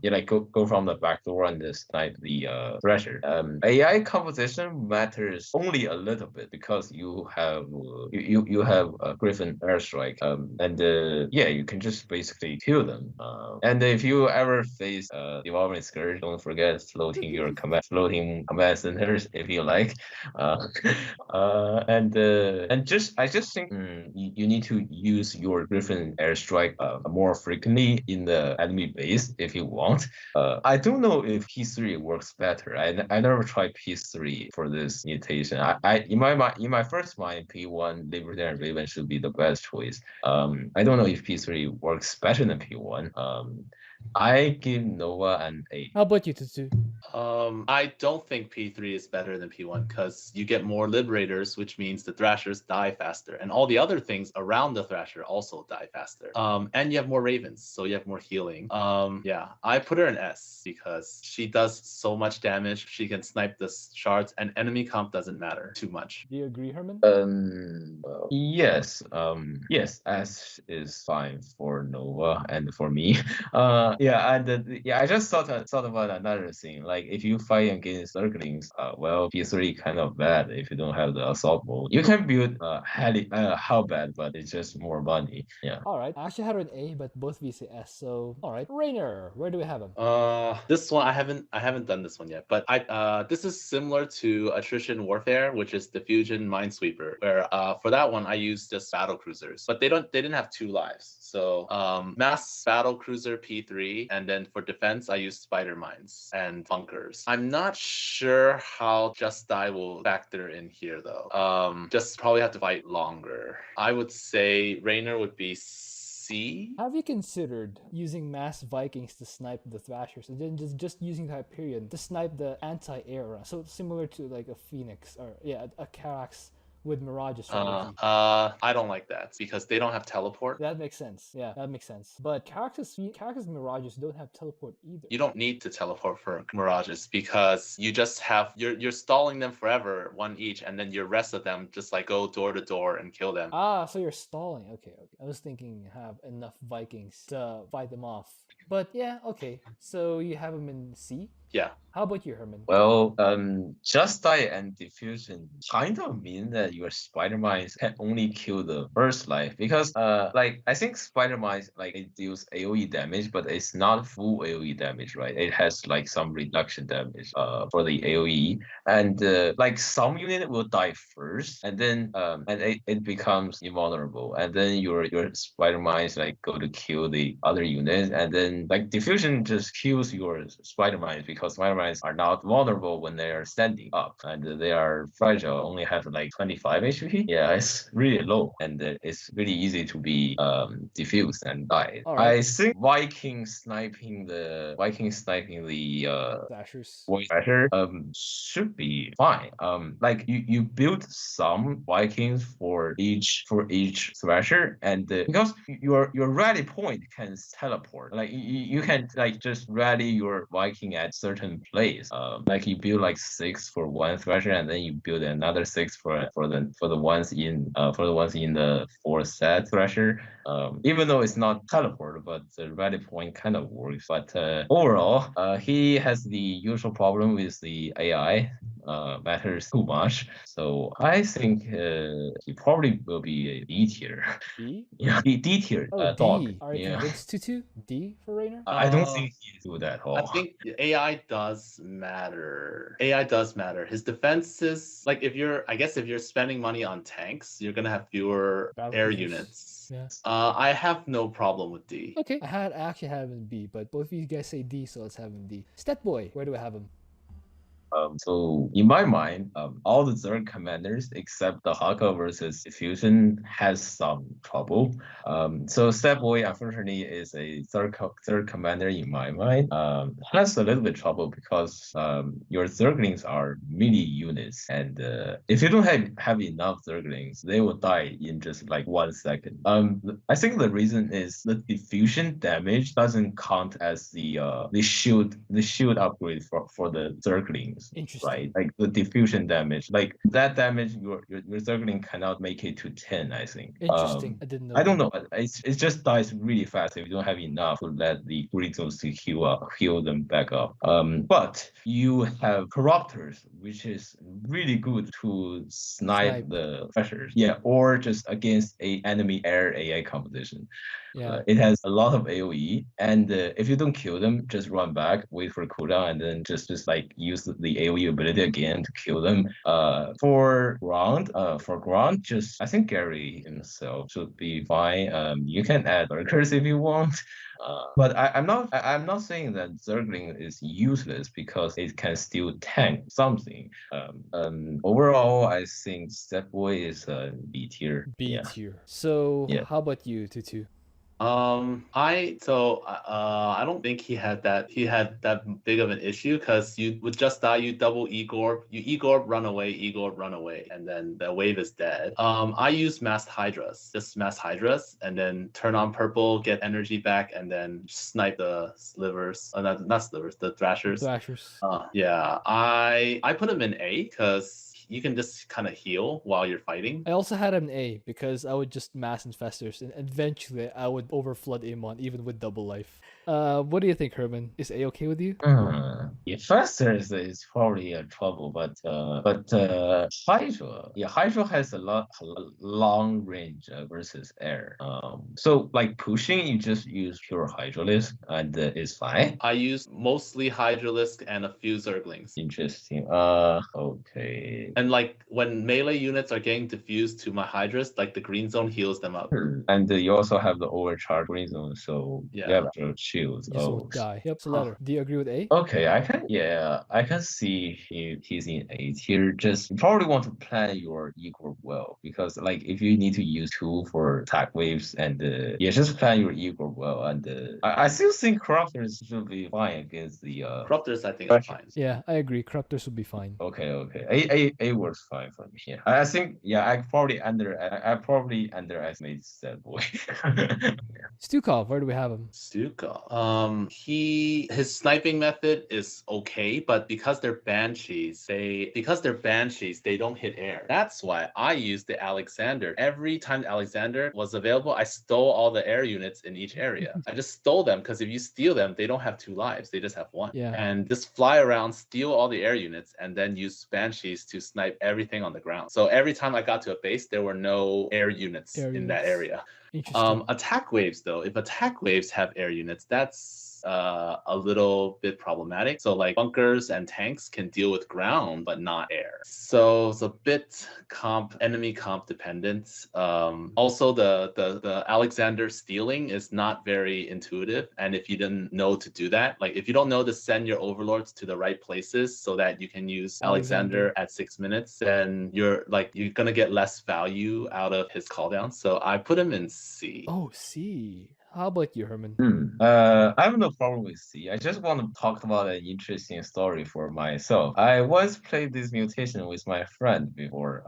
Speaker 4: from the back door and snipe the Thrasher. AI composition matters only a little bit because you have a Griffin airstrike. Yeah, you can just basically kill them. And if you ever face Devolving Scourge, don't forget floating your command centers if you like. I just think you need to use your Griffin airstrike more frequently in the enemy base if you want. I don't know if P3 works better. I never tried P3 for this mutation. In my first mind, P1 Liberty and Raven should be the best choice. I don't know if P3 works better than P1. I give Nova an A.
Speaker 1: How about you, Twotuuu?
Speaker 3: I don't think P3 is better than P1 because you get more Liberators, which means the Thrashers die faster, and all the other things around the Thrasher also die faster. And you have more Ravens, so you have more healing. Yeah, I put her in S because she does so much damage. She can snipe the shards, and enemy comp doesn't matter too much.
Speaker 1: Do you agree, Herman?
Speaker 4: Yes. Yes, S is fine for Nova and for me. Yeah, and I just thought about another thing. Like if you fight against Zerglings, well, P3 kind of bad if you don't have the assault mode. You can build how bad, but it's just more money. Yeah.
Speaker 1: All right. I actually had her in A, but both of you say S. So all right, Raynor, where do we have him?
Speaker 3: This one I haven't done this one yet, but this is similar to Attrition Warfare, which is Diffusion Minesweeper, where for that one I used just battle cruisers, but they didn't have 2 lives. So mass battle cruiser P3, and then for defense I used spider mines and bunkers. I'm not sure how Just Die will factor in here though. Just probably have to fight longer. I would say Raynor would be C.
Speaker 1: Have you considered using mass Vikings to snipe the Thrashers and then just using the Hyperion to snipe the anti-air? So similar to like a Phoenix or a Karax with Mirage strategy.
Speaker 3: I don't like that because they don't have teleport.
Speaker 1: That makes sense. Yeah, that makes sense. But Karax's Mirages don't have teleport either.
Speaker 3: You don't need to teleport for Mirages because you just have you're stalling them forever, one each, and then your rest of them just like go door to door and kill them.
Speaker 1: So you're stalling. Okay. I was thinking have enough Vikings to fight them off. But yeah, okay. So you have them in C?
Speaker 3: Yeah.
Speaker 1: How about you, Herman?
Speaker 4: Well, Just Die and Diffusion kind of mean that your spider mines can only kill the first life because, like I think spider mines like it deals AOE damage, but it's not full AOE damage, right? It has like some reduction damage, for the AOE, and like some unit will die first, and then and it becomes invulnerable, and then your spider mines like go to kill the other unit, and then like Diffusion just kills your spider mines because spider mines are not vulnerable when they are standing up, and they are fragile, only have like 25 HP. Yeah, it's really low, and it's really easy to be diffused and die.
Speaker 1: All right.
Speaker 4: I think Viking sniping the
Speaker 1: Slashers.
Speaker 4: voice pressure should be fine. Like you build some Vikings for each thrasher, and because your rally point can teleport, like you can like just rally your Viking at certain place. Like you build like 6 for one thrasher, and then you build another 6 for the ones in the 4th set thrasher. Even though it's not teleport, but the rally point kind of works. But overall, he has the usual problem with the AI. Matters too much. So I think he probably will be a D tier.
Speaker 1: D?
Speaker 4: Yeah, D tier
Speaker 1: Oh,
Speaker 4: dog.
Speaker 1: D. Are you
Speaker 4: Yeah.
Speaker 1: convinced, Twotuuu? D for Raynor?
Speaker 4: I don't think he's good at
Speaker 3: I
Speaker 4: all.
Speaker 3: think AI does matter. AI does matter. His defenses, like if you're spending money on tanks, you're gonna have fewer
Speaker 1: Battle
Speaker 3: air
Speaker 1: cruisers.
Speaker 3: units.
Speaker 1: Yeah.
Speaker 3: I have no problem with D.
Speaker 1: Okay. I actually have him in B, but both of you guys say D, so let's have him D. Boy, where do I have him?
Speaker 4: So in my mind, all the Zerg commanders except the Dehaka versus Diffusion has some trouble. So Boy unfortunately is a third commander in my mind. Has a little bit trouble because your Zerglings are mini units, and if you don't have enough Zerglings, they will die in just like 1 second. I think the reason is the diffusion damage doesn't count as the shield upgrade for the Zerglings.
Speaker 1: Interesting.
Speaker 4: Right, like the diffusion damage, like that damage, your Zergling cannot make it to 10. I think.
Speaker 1: Interesting. I didn't know.
Speaker 4: I don't know. It just dies really fast if you don't have enough to let the green zones to heal them back up. But you have corruptors, which is really good to snipe the pressures. Yeah, or just against a enemy air AI competition.
Speaker 1: Yeah.
Speaker 4: It has a lot of AOE, and if you don't kill them, just run back, wait for cooldown, and then just like use the AOE ability again to kill them. For ground, just I think Gary himself should be fine. You can add Arcturus if you want. But I'm not saying that Zergling is useless because it can still tank something. Overall, I think Boy is a B tier.
Speaker 1: B tier. So
Speaker 4: Yeah.
Speaker 1: how about you, Twotuuu?
Speaker 3: I don't think he had that big of an issue because you would just die, you double Igor, run away, and then the wave is dead. I use massed Hydras, and then turn on purple, get energy back, and then snipe the slivers. Not slivers, the thrashers. Yeah, I put him in A because you can just kind of heal while you're fighting.
Speaker 1: I also had him in A because I would just mass infestors, and eventually I would overflood Amon even with double life. What do you think, Herman? Is A okay with you?
Speaker 4: Infestors is probably a trouble, but Hydra has a long range versus air. So like pushing, you just use pure Hydralisk and it's fine.
Speaker 3: I use mostly Hydralisk and a few Zerglings.
Speaker 4: Interesting. Okay.
Speaker 3: And like when melee units are getting diffused to my Hydras, like the green zone heals them up.
Speaker 4: And you also have the overcharge green zone, so you have to shields.
Speaker 1: You will die. Yep. So letter. Do you agree with A?
Speaker 4: Okay, I can see he's in A tier. Just probably want to plan your Igor well, because like if you need to use 2 for attack waves, and just plan your Igor well, and I still think Corruptors should be fine against the
Speaker 3: Corruptors I think are fine.
Speaker 1: Yeah, I agree. Corruptors would be fine.
Speaker 4: Okay. A works fine for me. Yeah. I think I probably underestimated that boy.
Speaker 1: Stukov, where do we have him?
Speaker 3: Stukov. His sniping method is okay, but because they're banshees, they don't hit air. That's why I used the Alexander. Every time Alexander was available, I stole all the air units in each area. I just stole them because if you steal them, they don't have 2 lives; they just have 1.
Speaker 1: Yeah.
Speaker 3: And just fly around, steal all the air units, and then use banshees to snipe everything on the ground. So every time I got to a base, there were no air units in that area.
Speaker 1: Interesting.
Speaker 3: Attack waves, though, if attack waves have air units, that's a little bit problematic. So like bunkers and tanks can deal with ground, but not air. So it's a bit enemy comp dependent. Also, the Alexander stealing is not very intuitive. And if you didn't know to do that, like if you don't know to send your overlords to the right places so that you can use Alexander at 6 minutes, then you're gonna get less value out of his cooldown. So I put him in C.
Speaker 1: Oh, C. How about you, Herman?
Speaker 4: I have no problem with C. I just want to talk about an interesting story for myself. I once played this mutation with my friend before.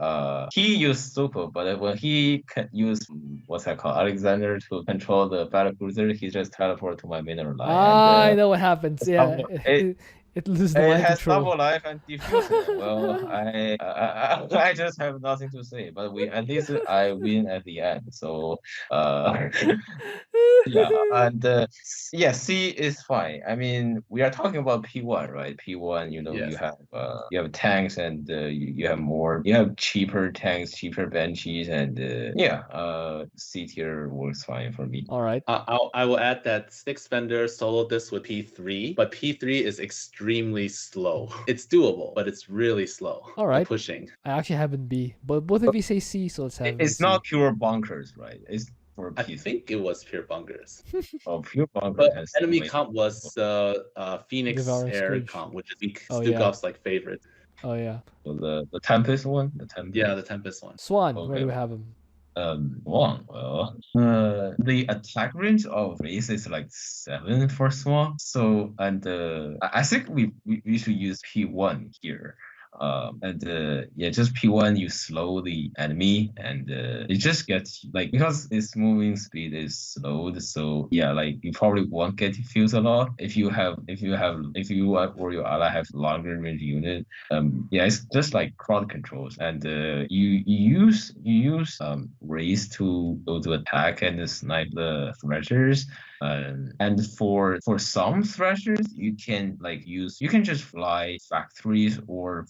Speaker 4: He used super, but when he used what's that called, Alexander, to control the battlecruiser, he just teleported to my mineral line.
Speaker 1: I know what happens. Yeah, it loses the line
Speaker 4: has
Speaker 1: control.
Speaker 4: double life and diffusion. Well, I just have nothing to say. But at least I win at the end. So yeah, and C is fine. I mean, we are talking about P1, right? P1,
Speaker 3: Yes.
Speaker 4: you have tanks and you have cheaper tanks, cheaper banshees, and C tier works fine for me.
Speaker 1: All right.
Speaker 3: I will add that Styx Fender soloed this with P3, but P3 is extremely slow. It's doable, but it's really slow.
Speaker 1: All right.
Speaker 3: Pushing.
Speaker 1: I actually haven't B, but both of you say C, so let's have
Speaker 4: It's
Speaker 1: C.
Speaker 4: not pure bunkers, right? It's for
Speaker 3: I think it was pure bunkers.
Speaker 4: Oh, pure bunkers.
Speaker 3: But enemy comp was Phoenix
Speaker 1: Devouring
Speaker 3: air
Speaker 1: Scourge.
Speaker 3: comp, which is
Speaker 1: Oh, yeah.
Speaker 3: Stukov's like favorite.
Speaker 1: Oh yeah.
Speaker 4: So the Tempest one,
Speaker 3: Yeah, the Tempest one.
Speaker 1: Swann, where
Speaker 4: Okay.
Speaker 1: do we have him?
Speaker 4: Swann. Well, the attack range of race is like 7 for Swann. So, and I think we should use P1 here. Just P1, you slow the enemy, and it just gets because its moving speed is slowed. So yeah, you probably won't get diffused a lot if you or your ally have longer range unit. It's just like crowd controls, and you use race to go to attack and snipe the threshers. And for some threshers, you can just fly factories or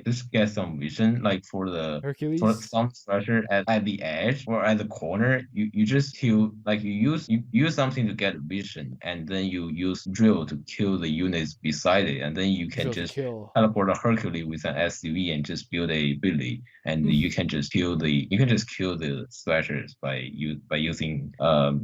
Speaker 4: just get some vision. Like for
Speaker 1: Hercules.
Speaker 4: some thresher at the edge or at the corner, you just kill you use something to get vision, and then you use drill to kill the units beside it, and then you can just teleport a Hercules with an SUV and just build a Billy, and you can just kill the threshers by using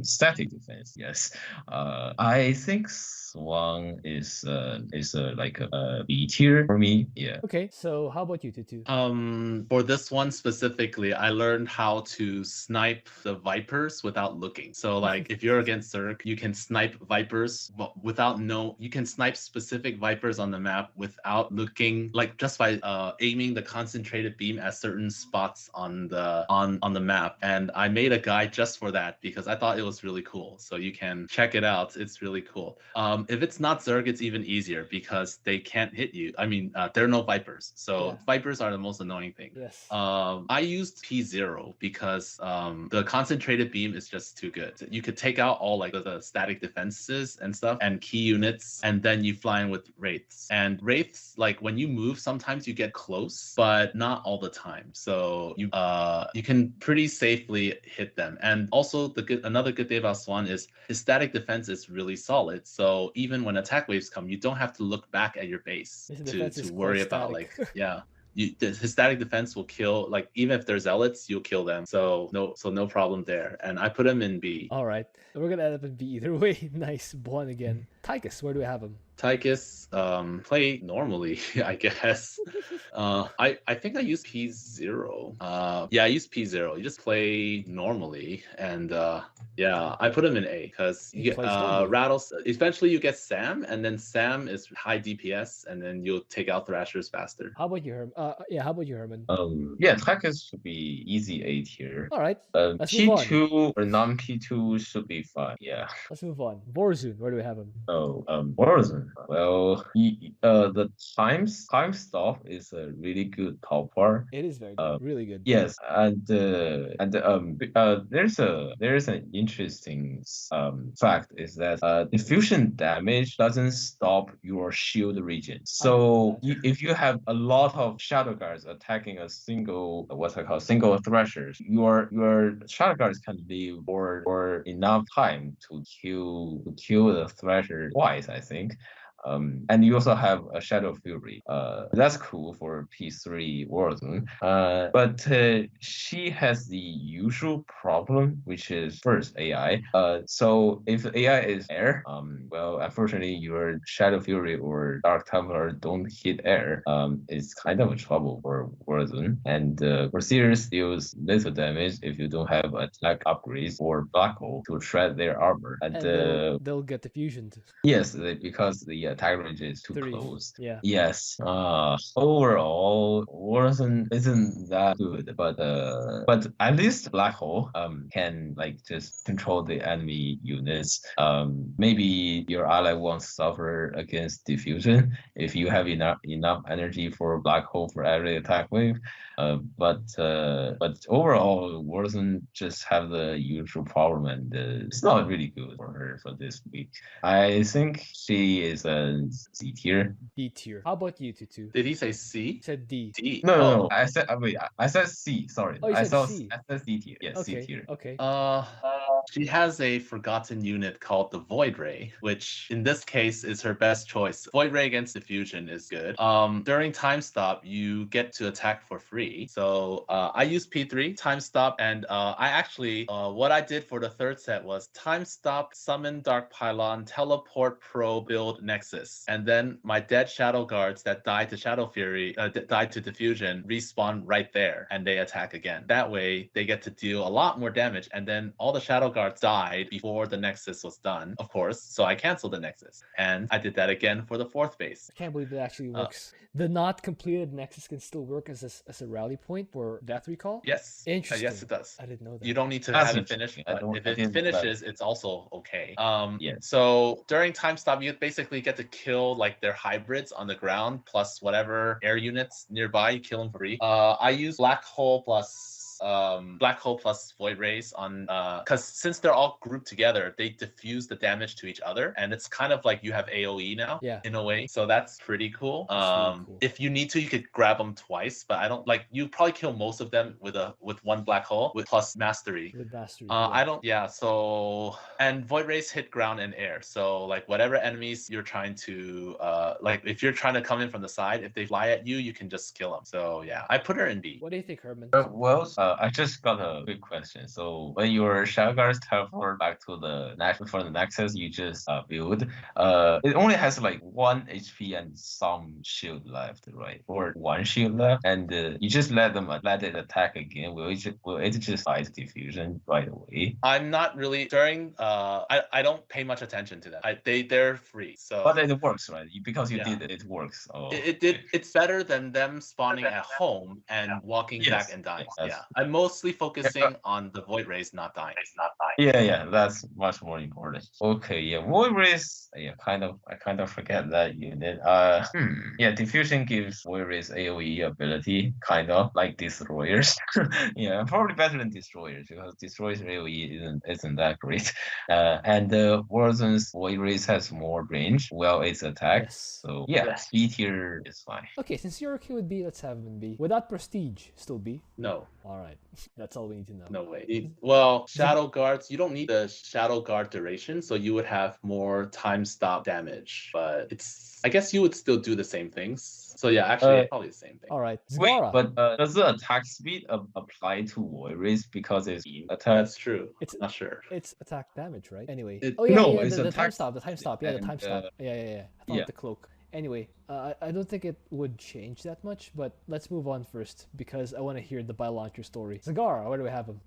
Speaker 4: static defense. Yes. I think Swann is like a B tier for me. Yeah.
Speaker 1: Okay, so how about you, Twotuuu?
Speaker 3: For this one specifically, I learned how to snipe the Vipers without looking. So if you're against Zerg, you can snipe Vipers you can snipe specific Vipers on the map without looking, just by aiming the concentrated beam at certain spots on the map. And I made a guide just for that because I thought it was really cool. So you can check it out. It's really cool. If it's not Zerg, it's even easier because they can't hit you. I mean, there are no Vipers. So Vipers are the most annoying thing.
Speaker 1: Yes.
Speaker 3: I used P0 because the concentrated beam is just too good. You could take out all the static defenses and stuff and key units, and then you fly in with Wraiths. And Wraiths, when you move, sometimes you get close, but not all the time. So you can pretty safely hit them. And also another good thing about Swann is his static defense is really solid. So even when attack waves come, you don't have to look back at your base to worry about his static defense will kill, even if there's zealots, you'll kill them. So no problem there. And I put him in B.
Speaker 1: All right, we're gonna end up in B either way. Nice, one again. Tychus, where do we have him?
Speaker 3: Tychus, play normally, I guess. I think I use P0. Yeah, I use P0. You just play normally, and yeah, I put him in A because you
Speaker 1: He
Speaker 3: get
Speaker 1: plays normally.
Speaker 3: rattles. Eventually, you get Sam, and then Sam is high DPS, and then you'll take out Thrashers faster.
Speaker 1: How about you, Herman? Yeah, how about you, Herman?
Speaker 4: Yeah, Tychus should be easy A tier.
Speaker 1: All right, let's move on.
Speaker 4: P2 or non-P2 should be fine. Yeah.
Speaker 1: Let's move on. Vorazun, where do we have him?
Speaker 4: Oh, Vorazun. Well, the time stop is a really good top part.
Speaker 1: It is very good, really good.
Speaker 4: Yes, and there's an interesting fact is that diffusion damage doesn't stop your shield region. So if you have a lot of shadow guards attacking a single single thrashers, your shadow guards can live for enough time to kill the thrasher twice, I think. And you also have a Shadow Fury. That's cool for P3 Warzone. But she has the usual problem, which is first AI. So if AI is air, well, unfortunately, your Shadow Fury or Dark Templar don't hit air. It's kind of a trouble for Warzone. And for Seers deals little damage if you don't have attack upgrades or Black Hole to shred their armor. And
Speaker 1: they'll get diffusioned.
Speaker 4: Yes, because the attack range is too
Speaker 1: 3.
Speaker 4: close.
Speaker 1: Yeah.
Speaker 4: Yes. Overall, Warzone isn't that good, but at least Black Hole can like just control the enemy units. Maybe your ally won't suffer against diffusion if you have enough energy for Black Hole for every attack wave. But overall, Warzone just have the usual problem, and it's not really good for her for this week. I think she is a C tier.
Speaker 1: D tier. How about you, Twotuuu?
Speaker 3: Did he say C?
Speaker 1: He said D.
Speaker 3: D.
Speaker 4: No. I said C. Sorry.
Speaker 1: Oh, you
Speaker 4: I
Speaker 1: said C.
Speaker 4: I said C tier. Yes,
Speaker 1: Okay.
Speaker 4: C tier.
Speaker 1: Okay.
Speaker 3: She has a forgotten unit called the Void Ray, which in this case is her best choice. Void Ray against Diffusion is good. During time stop, you get to attack for free. So I use P3 time stop, and I actually what I did for the third set was time stop, summon Dark Pylon, teleport, pro, build Nexus, and then my dead Shadow Guards that died to Shadow Fury, died to Diffusion, respawn right there, and they attack again. That way, they get to deal a lot more damage, and then all the Shadow Guards died before the Nexus was done, of course, so I canceled the Nexus. And I did that again for the fourth base.
Speaker 1: I can't believe it actually works. The not completed Nexus can still work as a rally point for Death Recall?
Speaker 3: Yes.
Speaker 1: Interesting.
Speaker 3: Yes, it does.
Speaker 1: I didn't know that.
Speaker 3: You don't need to
Speaker 4: That's
Speaker 3: have it finished, but if
Speaker 4: I
Speaker 3: it
Speaker 4: didn't
Speaker 3: finishes, it's also okay.
Speaker 4: Yeah.
Speaker 3: So during time stop, you basically get to kill like their hybrids on the ground plus whatever air units nearby. You kill them for free. I use Black Hole plus Void Rays on because since they're all grouped together, they diffuse the damage to each other, and it's kind of like you have AoE now, in a way. So that's pretty cool.
Speaker 1: Really cool.
Speaker 3: If you need to, you could grab them twice, but I don't like. You probably kill most of them with one Black Hole with plus Mastery.
Speaker 1: With Mastery.
Speaker 3: I don't. Yeah. So and Void Rays hit ground and air. So like whatever enemies you're trying to like if you're trying to come in from the side, if they fly at you, you can just kill them. So yeah, I put her in B.
Speaker 1: What do you think, Herman?
Speaker 4: Well, I just got a quick question. So when your Shadow Guards teleport back to the Nexus, you just build. It only has like 1 HP and some shield left, right? Or 1 shield left, and you just let it attack again. Will it just fight diffusion right away?
Speaker 3: I'm not really during. I don't pay much attention to that. They're free. So.
Speaker 4: But it works, right? Because you did it. It works. Oh,
Speaker 3: it did. It's better than them spawning at home and walking back and dying. Yeah, I'm mostly focusing on the Void Rays not dying.
Speaker 4: Yeah, that's much more important. Okay, yeah, Void Rays. Yeah, I kind of forget that unit. Yeah, Diffusion gives Void Rays AOE ability, kind of like Destroyers. Yeah, probably better than Destroyers because Destroyers AOE isn't that great. And Warzone's Void Rays has more range. Well, it's attack.
Speaker 1: Yes.
Speaker 4: So yeah, B tier is fine.
Speaker 1: Okay, since you're okay with B, let's have him in B. Without prestige, still B?
Speaker 3: No.
Speaker 1: All right, that's all we need to know.
Speaker 3: No way. Well, Shadow Guards, you don't need the Shadow Guard duration, so you would have more time stop damage. But I guess you would still do the same things. So yeah, actually, probably the same thing.
Speaker 1: All right,
Speaker 4: Wait,
Speaker 1: Zagara.
Speaker 4: but does the attack speed apply to Void Race because it's in attack?
Speaker 3: That's true.
Speaker 1: It's
Speaker 3: Not sure.
Speaker 1: It's attack damage, right? Anyway.
Speaker 3: It-
Speaker 1: Oh yeah,
Speaker 4: No,
Speaker 1: yeah.
Speaker 4: it's
Speaker 1: The time
Speaker 4: attack
Speaker 1: stop. The time stop. Yeah, the
Speaker 4: and,
Speaker 1: time stop. Yeah. I thought
Speaker 4: yeah.
Speaker 1: the cloak. Anyway, I don't think it would change that much, but let's move on first because I want to hear the bio-launcher story. Zagara, where do we have him?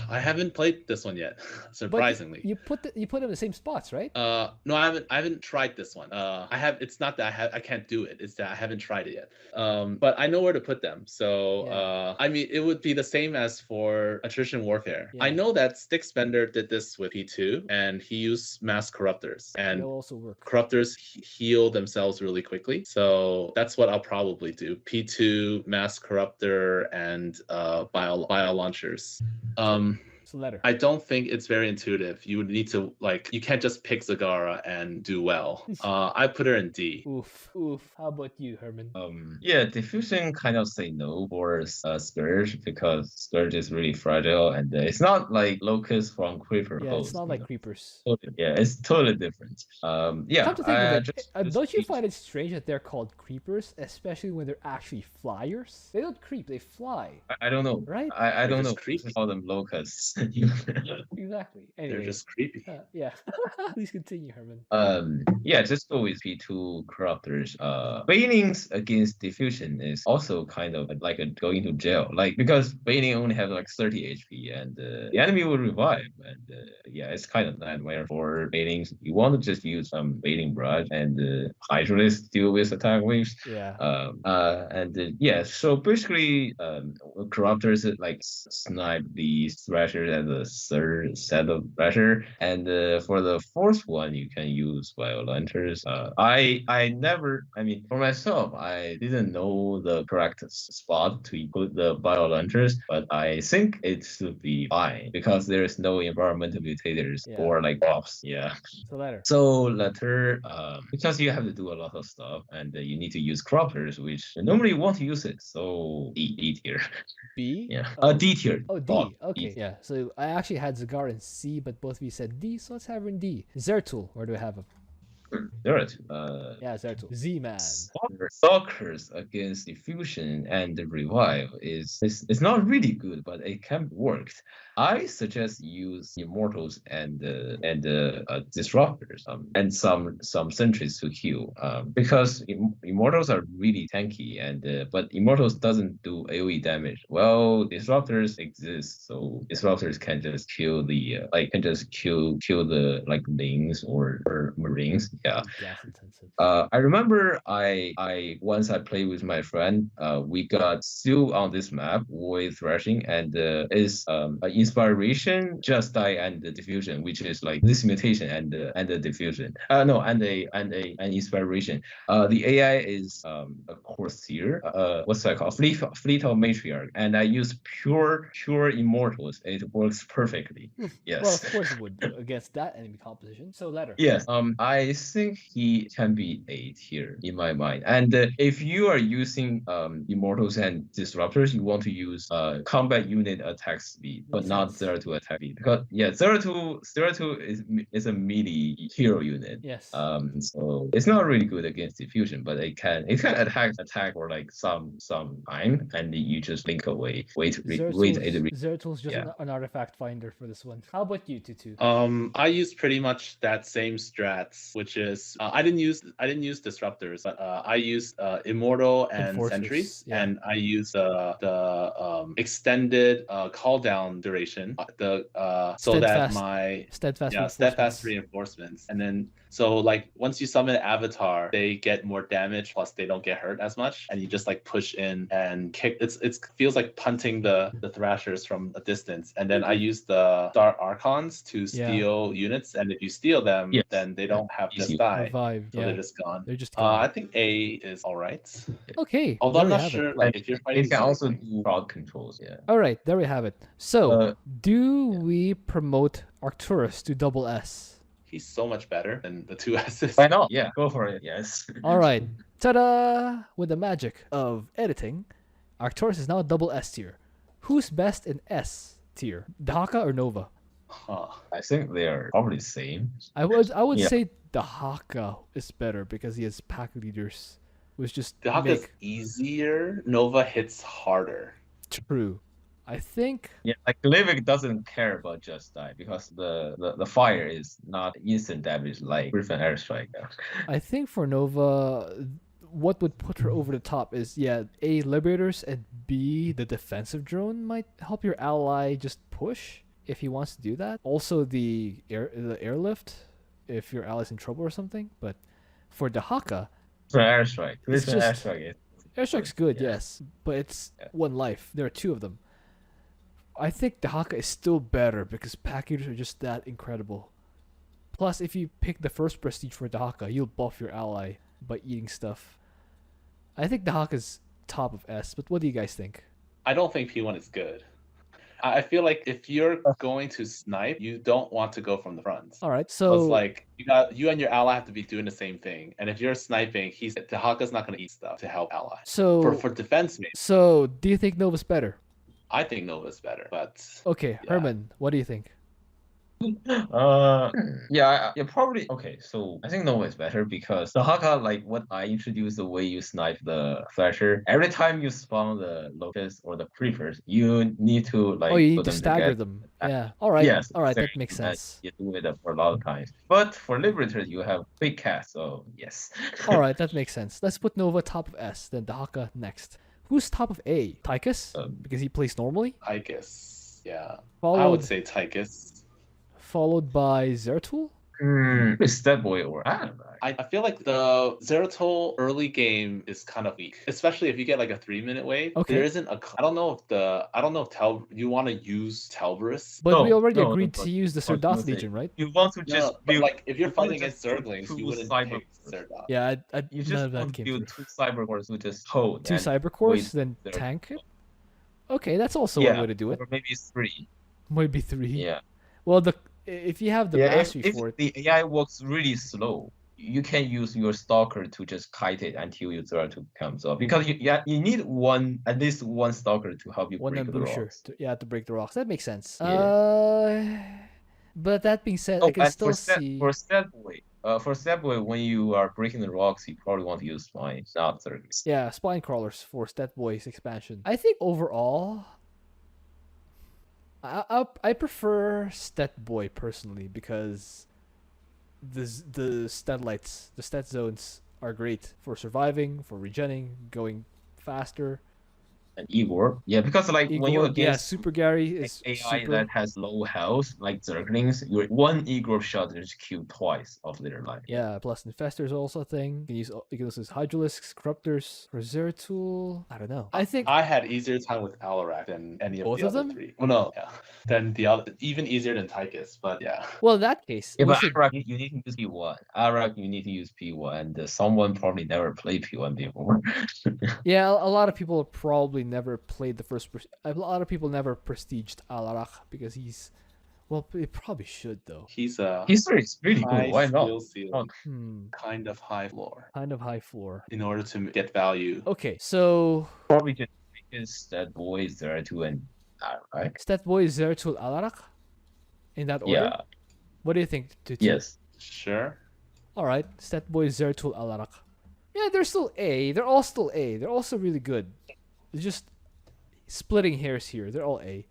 Speaker 3: I haven't played this one yet,
Speaker 1: But
Speaker 3: surprisingly.
Speaker 1: you put him in the same spots, right?
Speaker 3: No, I haven't tried this one. It's not that I can't do it. It's that I haven't tried it yet. But I know where to put them. So
Speaker 1: Yeah.
Speaker 3: I mean, it would be the same as for attrition warfare.
Speaker 1: Yeah.
Speaker 3: I know that Styxbender did this with P2, and he used mass corruptors, and
Speaker 1: It'll also work.
Speaker 3: corruptors heal themselves really quickly. So that's what I'll probably do. P2, mass corruptor, and bio launchers.
Speaker 1: So letter.
Speaker 3: I don't think it's very intuitive. You would need to you can't just pick Zagara and do well. I put her in D.
Speaker 1: Oof. How about you, Herman?
Speaker 4: Yeah, Diffusion kind of say no for Scourge because Scourge is really fragile and it's not like Locust from Creeper
Speaker 1: Yeah,
Speaker 4: Host.
Speaker 1: it's not like creepers.
Speaker 4: Yeah, it's totally different. Yeah,
Speaker 1: Come to think of it,
Speaker 4: just
Speaker 1: don't you find it strange that they're called creepers, especially when they're actually flyers? They don't creep, they fly,
Speaker 4: I don't know.
Speaker 1: right?
Speaker 4: I don't
Speaker 3: just
Speaker 4: know.
Speaker 3: creepy.
Speaker 4: Just call them locusts.
Speaker 1: Exactly. Anyway,
Speaker 3: They're just creepy.
Speaker 1: yeah. Please continue, Herman.
Speaker 4: Yeah, just go with P2 corruptors. Banings against Diffusion is also kind of like going to jail. Like because Baning only have like 30 HP and the enemy will revive. And yeah, it's kind of nightmare for Banings. You want to just use some Baning Barrage and Hydralis deal with attack waves.
Speaker 1: Yeah.
Speaker 4: Yeah, so basically corruptors like snipe these thrashers as a third set of thrasher, and for the fourth one you can use violenters. I mean for myself I didn't know the correct spot to include the violenters, but I think it should be fine because there's no environmental mutators
Speaker 1: Yeah.
Speaker 4: or like buffs. Yeah.
Speaker 1: So letter.
Speaker 4: So letter, because you have to do a lot of stuff and you need to use corruptors, which normally want to use it. So D tier.
Speaker 1: B?
Speaker 4: Yeah.
Speaker 1: Oh.
Speaker 4: D tier.
Speaker 1: Oh, D. Okay. Yeah. So I actually had Zagara in C, but both of you said D, so let's have her in D. Zeratul, where do we have him?
Speaker 4: Zeratul.
Speaker 1: Yeah, Zeratul. Z-Man.
Speaker 4: Stalkers against Diffusion and the Revive it's not really good, but it can be worked. I suggest use Immortals and Disruptors and some sentries to heal because Immortals are really tanky and but Immortals doesn't do AoE damage. Well, Disruptors exist, so Disruptors can just kill the kill the like Lings or Marines. Yeah.
Speaker 1: Gas intensive.
Speaker 4: I remember I once I played with my friend. We got still on this map with thrashing and is inspiration, just die and the diffusion, which is like this mutation and the diffusion. And inspiration. The AI is a Corsair. What's that called? Fleet of Matriarch, and I use pure immortals. It works perfectly. Yes.
Speaker 1: Well, of course it would against that enemy composition. So letter.
Speaker 4: Yes. I think he can be 8 here in my mind. And if you are using immortals and disruptors, you want to use combat unit attack speed, but not Zeratul attack speed, because Zeratul is a melee hero unit.
Speaker 1: Yes.
Speaker 4: So it's not really good against diffusion, but it can attack for like some time, and you just blink away. Wait.
Speaker 1: Zeratul's just an artifact finder for this one. How about you, Twotuuu?
Speaker 3: I used pretty much that same strats, which is I didn't use disruptors, but I used immortal and
Speaker 1: Enforcers,
Speaker 3: sentries,
Speaker 1: yeah.
Speaker 3: and I used the extended call down duration, so that my steadfast reinforcements, and then so like once you summon an avatar, they get more damage plus they don't get hurt as much, and you just like push in and kick. It feels like punting the thrashers from a distance, and then I use the Star Archons to steal units, and if you steal them, then they don't have to die.
Speaker 1: Revive.
Speaker 3: So they're just gone.
Speaker 1: They're just gone.
Speaker 3: I think A is all right.
Speaker 1: Okay.
Speaker 3: Although I'm
Speaker 1: there we
Speaker 3: not
Speaker 1: have
Speaker 3: sure,
Speaker 1: it.
Speaker 3: like if you're fighting,
Speaker 4: It can also do crowd controls. Yeah.
Speaker 1: All right, there we have it. So, do we promote Arcturus to double S?
Speaker 3: he's so much better than the two S's.
Speaker 4: Why not? Yeah, go for it. Yes.
Speaker 1: All right. Ta-da! With the magic of editing, Arcturus is now a double S tier. Who's best in S tier? Dehaka or Nova?
Speaker 3: Huh.
Speaker 4: I think they're probably the same.
Speaker 1: I would
Speaker 4: Yeah.
Speaker 1: say Dehaka is better because he has pack leaders, which just
Speaker 3: Dehaka's
Speaker 1: make
Speaker 3: easier. Nova hits harder.
Speaker 1: true. I think
Speaker 4: Yeah, like Livik doesn't care about just die because the fire is not instant damage like Griffin airstrike.
Speaker 1: I think for Nova, what would put her over the top is A, Liberators, and B, the defensive drone might help your ally just push if he wants to do that. Also the airlift if your ally's in trouble or something. But for Dehaka,
Speaker 4: Griffin airstrike. Griffin
Speaker 1: just-
Speaker 4: airstrike is
Speaker 1: airstrike's good,
Speaker 4: Yeah.
Speaker 1: yes, but it's
Speaker 4: Yeah.
Speaker 1: one life. There are two of them. I think Dehaka is still better because packages are just that incredible. Plus, if you pick the first prestige for Dehaka, you'll buff your ally by eating stuff. I think Dehaka's top of S, but what do you guys think?
Speaker 3: I don't think P1 is good. I feel like if you're going to snipe, you don't want to go from the front.
Speaker 1: All right,
Speaker 3: Because
Speaker 1: so
Speaker 3: like you and your ally have to be doing the same thing. And if you're sniping, Dehaka's not gonna eat stuff to help ally.
Speaker 1: so
Speaker 3: For defense maybe.
Speaker 1: so do you think Nova's better?
Speaker 3: I think Nova's better, but
Speaker 1: Okay,
Speaker 3: Yeah.
Speaker 1: Herman, what do you think?
Speaker 4: yeah, probably okay. So I think Nova is better because the Haka, like what I introduced, the way you snipe the Thrasher. Every time you spawn the Locust or the Creepers, you need to like
Speaker 1: Oh, you need
Speaker 4: put
Speaker 1: to
Speaker 4: them
Speaker 1: stagger
Speaker 4: together.
Speaker 1: them. Yeah. All right.
Speaker 4: Yes,
Speaker 1: All right. That
Speaker 4: exactly.
Speaker 1: makes
Speaker 4: And
Speaker 1: sense.
Speaker 4: You do it for a lot of times. But for Liberators, you have quick cast, so yes.
Speaker 1: All right. That makes sense. Let's put Nova top of S, then Dehaka next. Who's top of A? Tychus? Because he plays normally.
Speaker 3: Tychus. Yeah. I
Speaker 1: Followed
Speaker 3: would say Tychus.
Speaker 1: followed by Zeratul.
Speaker 4: Is that boy or Alarak?
Speaker 3: I feel like the Zeratul early game is kind of weak, especially if you get like a 3-minute wave.
Speaker 1: Okay.
Speaker 3: There isn't a. I don't know if you want to use Telbrus.
Speaker 1: But we
Speaker 4: No,
Speaker 1: already
Speaker 4: no,
Speaker 1: agreed
Speaker 4: no,
Speaker 1: to use the
Speaker 4: I was
Speaker 1: Serdath
Speaker 4: gonna say-
Speaker 1: Legion, right?
Speaker 4: You want to
Speaker 3: No,
Speaker 4: just
Speaker 3: but
Speaker 4: build
Speaker 3: like if you're
Speaker 4: you
Speaker 3: fighting
Speaker 4: just
Speaker 3: against
Speaker 4: build
Speaker 3: Zerglings,
Speaker 4: two
Speaker 3: you wouldn't
Speaker 4: cyber
Speaker 3: pick
Speaker 4: cores.
Speaker 3: Zerdath.
Speaker 1: Yeah.
Speaker 4: You
Speaker 1: None
Speaker 4: just
Speaker 1: of that
Speaker 4: want to
Speaker 1: came
Speaker 4: build
Speaker 1: through.
Speaker 4: two cyber cores to just hold.
Speaker 1: Two
Speaker 4: and
Speaker 1: cyber cores,
Speaker 4: wait
Speaker 1: then
Speaker 4: there.
Speaker 1: tank it. Okay, that's also
Speaker 4: yeah,
Speaker 1: one way to do it.
Speaker 4: or maybe three.
Speaker 1: Maybe three.
Speaker 4: Yeah.
Speaker 1: Well, if you have the
Speaker 4: Yeah,
Speaker 1: mastery
Speaker 4: if
Speaker 1: for it,
Speaker 4: the AI works really slow, you can use your stalker to just kite it until your Zeratul comes up. Because you need at least one stalker to help you
Speaker 1: one
Speaker 4: break the
Speaker 1: ambusher,
Speaker 4: rocks.
Speaker 1: to break the rocks. That makes sense.
Speaker 4: Yeah.
Speaker 1: But that being said,
Speaker 4: Oh,
Speaker 1: I can
Speaker 4: and
Speaker 1: still see.
Speaker 4: for Stepway, when you are breaking the rocks, you probably want to use Spine, not Synergies.
Speaker 1: Yeah, spine crawlers for Stat Boys expansion. I think overall, I prefer Stat Boy personally because the stat lights, the stat zones are great for surviving, for regenning, going faster.
Speaker 4: And Igor, yeah, because like when you're
Speaker 1: Igor, yeah,
Speaker 4: against
Speaker 1: Super Gary is
Speaker 4: AI
Speaker 1: super.
Speaker 4: that has low health, like Zerglings, your one Igor shot just kill twice of their life.
Speaker 1: Yeah, plus Infestor is also a thing. You can use Hydralisks, Corruptors, for Zeratul. I don't know. I think
Speaker 3: I had easier time with Alarak than any of
Speaker 1: Both
Speaker 3: the
Speaker 1: of
Speaker 3: other
Speaker 1: them?
Speaker 3: three. Well, no, yeah, than the other, even easier than Tychus. But yeah,
Speaker 1: well, in that case,
Speaker 4: Yeah,
Speaker 1: we
Speaker 4: but
Speaker 1: should
Speaker 4: Alarak, you need to use P1. Alarak, you need to use P1, and someone probably never played P1 before.
Speaker 1: Yeah, a lot of people probably never played the first. A lot of people never prestiged Alarak because he's. Well, they probably should though.
Speaker 3: he's a
Speaker 4: History is pretty
Speaker 3: high
Speaker 4: good. Why not?
Speaker 3: skill ceiling,
Speaker 4: Oh.
Speaker 3: kind of high floor
Speaker 1: Kind of high floor.
Speaker 3: in order to get value.
Speaker 1: Okay, so
Speaker 4: Probably just because that boy is there too, and Alarak.
Speaker 1: Stat Boy, Zeratul, Alarak, in that order.
Speaker 4: Yeah.
Speaker 1: What do you think? Twotuuu?
Speaker 4: Yes.
Speaker 3: Sure.
Speaker 1: All right, Stat Boy, Zeratul, Alarak. Yeah, they're still A. They're all still A. They're also really good. It's just splitting hairs here. They're all A.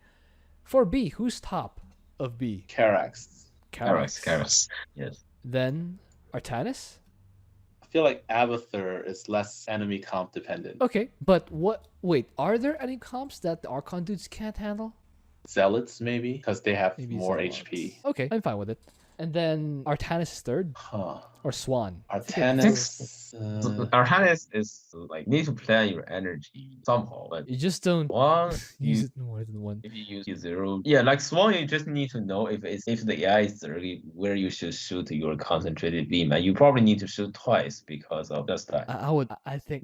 Speaker 1: For B, who's top of B?
Speaker 3: Karax.
Speaker 4: Karax. Yes.
Speaker 1: Then Artanis.
Speaker 3: I feel like Abathur is less enemy comp dependent.
Speaker 1: Okay, but what? Wait, are there any comps that the Archon dudes can't handle?
Speaker 3: Zealots maybe because they have
Speaker 1: Maybe
Speaker 3: more
Speaker 1: Zealots.
Speaker 3: HP.
Speaker 1: Okay, I'm fine with it. And then Artanis is third,
Speaker 3: Huh.
Speaker 1: or Swann.
Speaker 3: Artanis.
Speaker 4: Artanis is like need to plan your energy somehow, but
Speaker 1: You just don't
Speaker 4: one
Speaker 1: use
Speaker 4: you
Speaker 1: it more than one.
Speaker 4: if you use zero, yeah, like Swann, you just need to know if the AI is really where you should shoot your concentrated beam, and you probably need to shoot twice because of just that.
Speaker 1: I think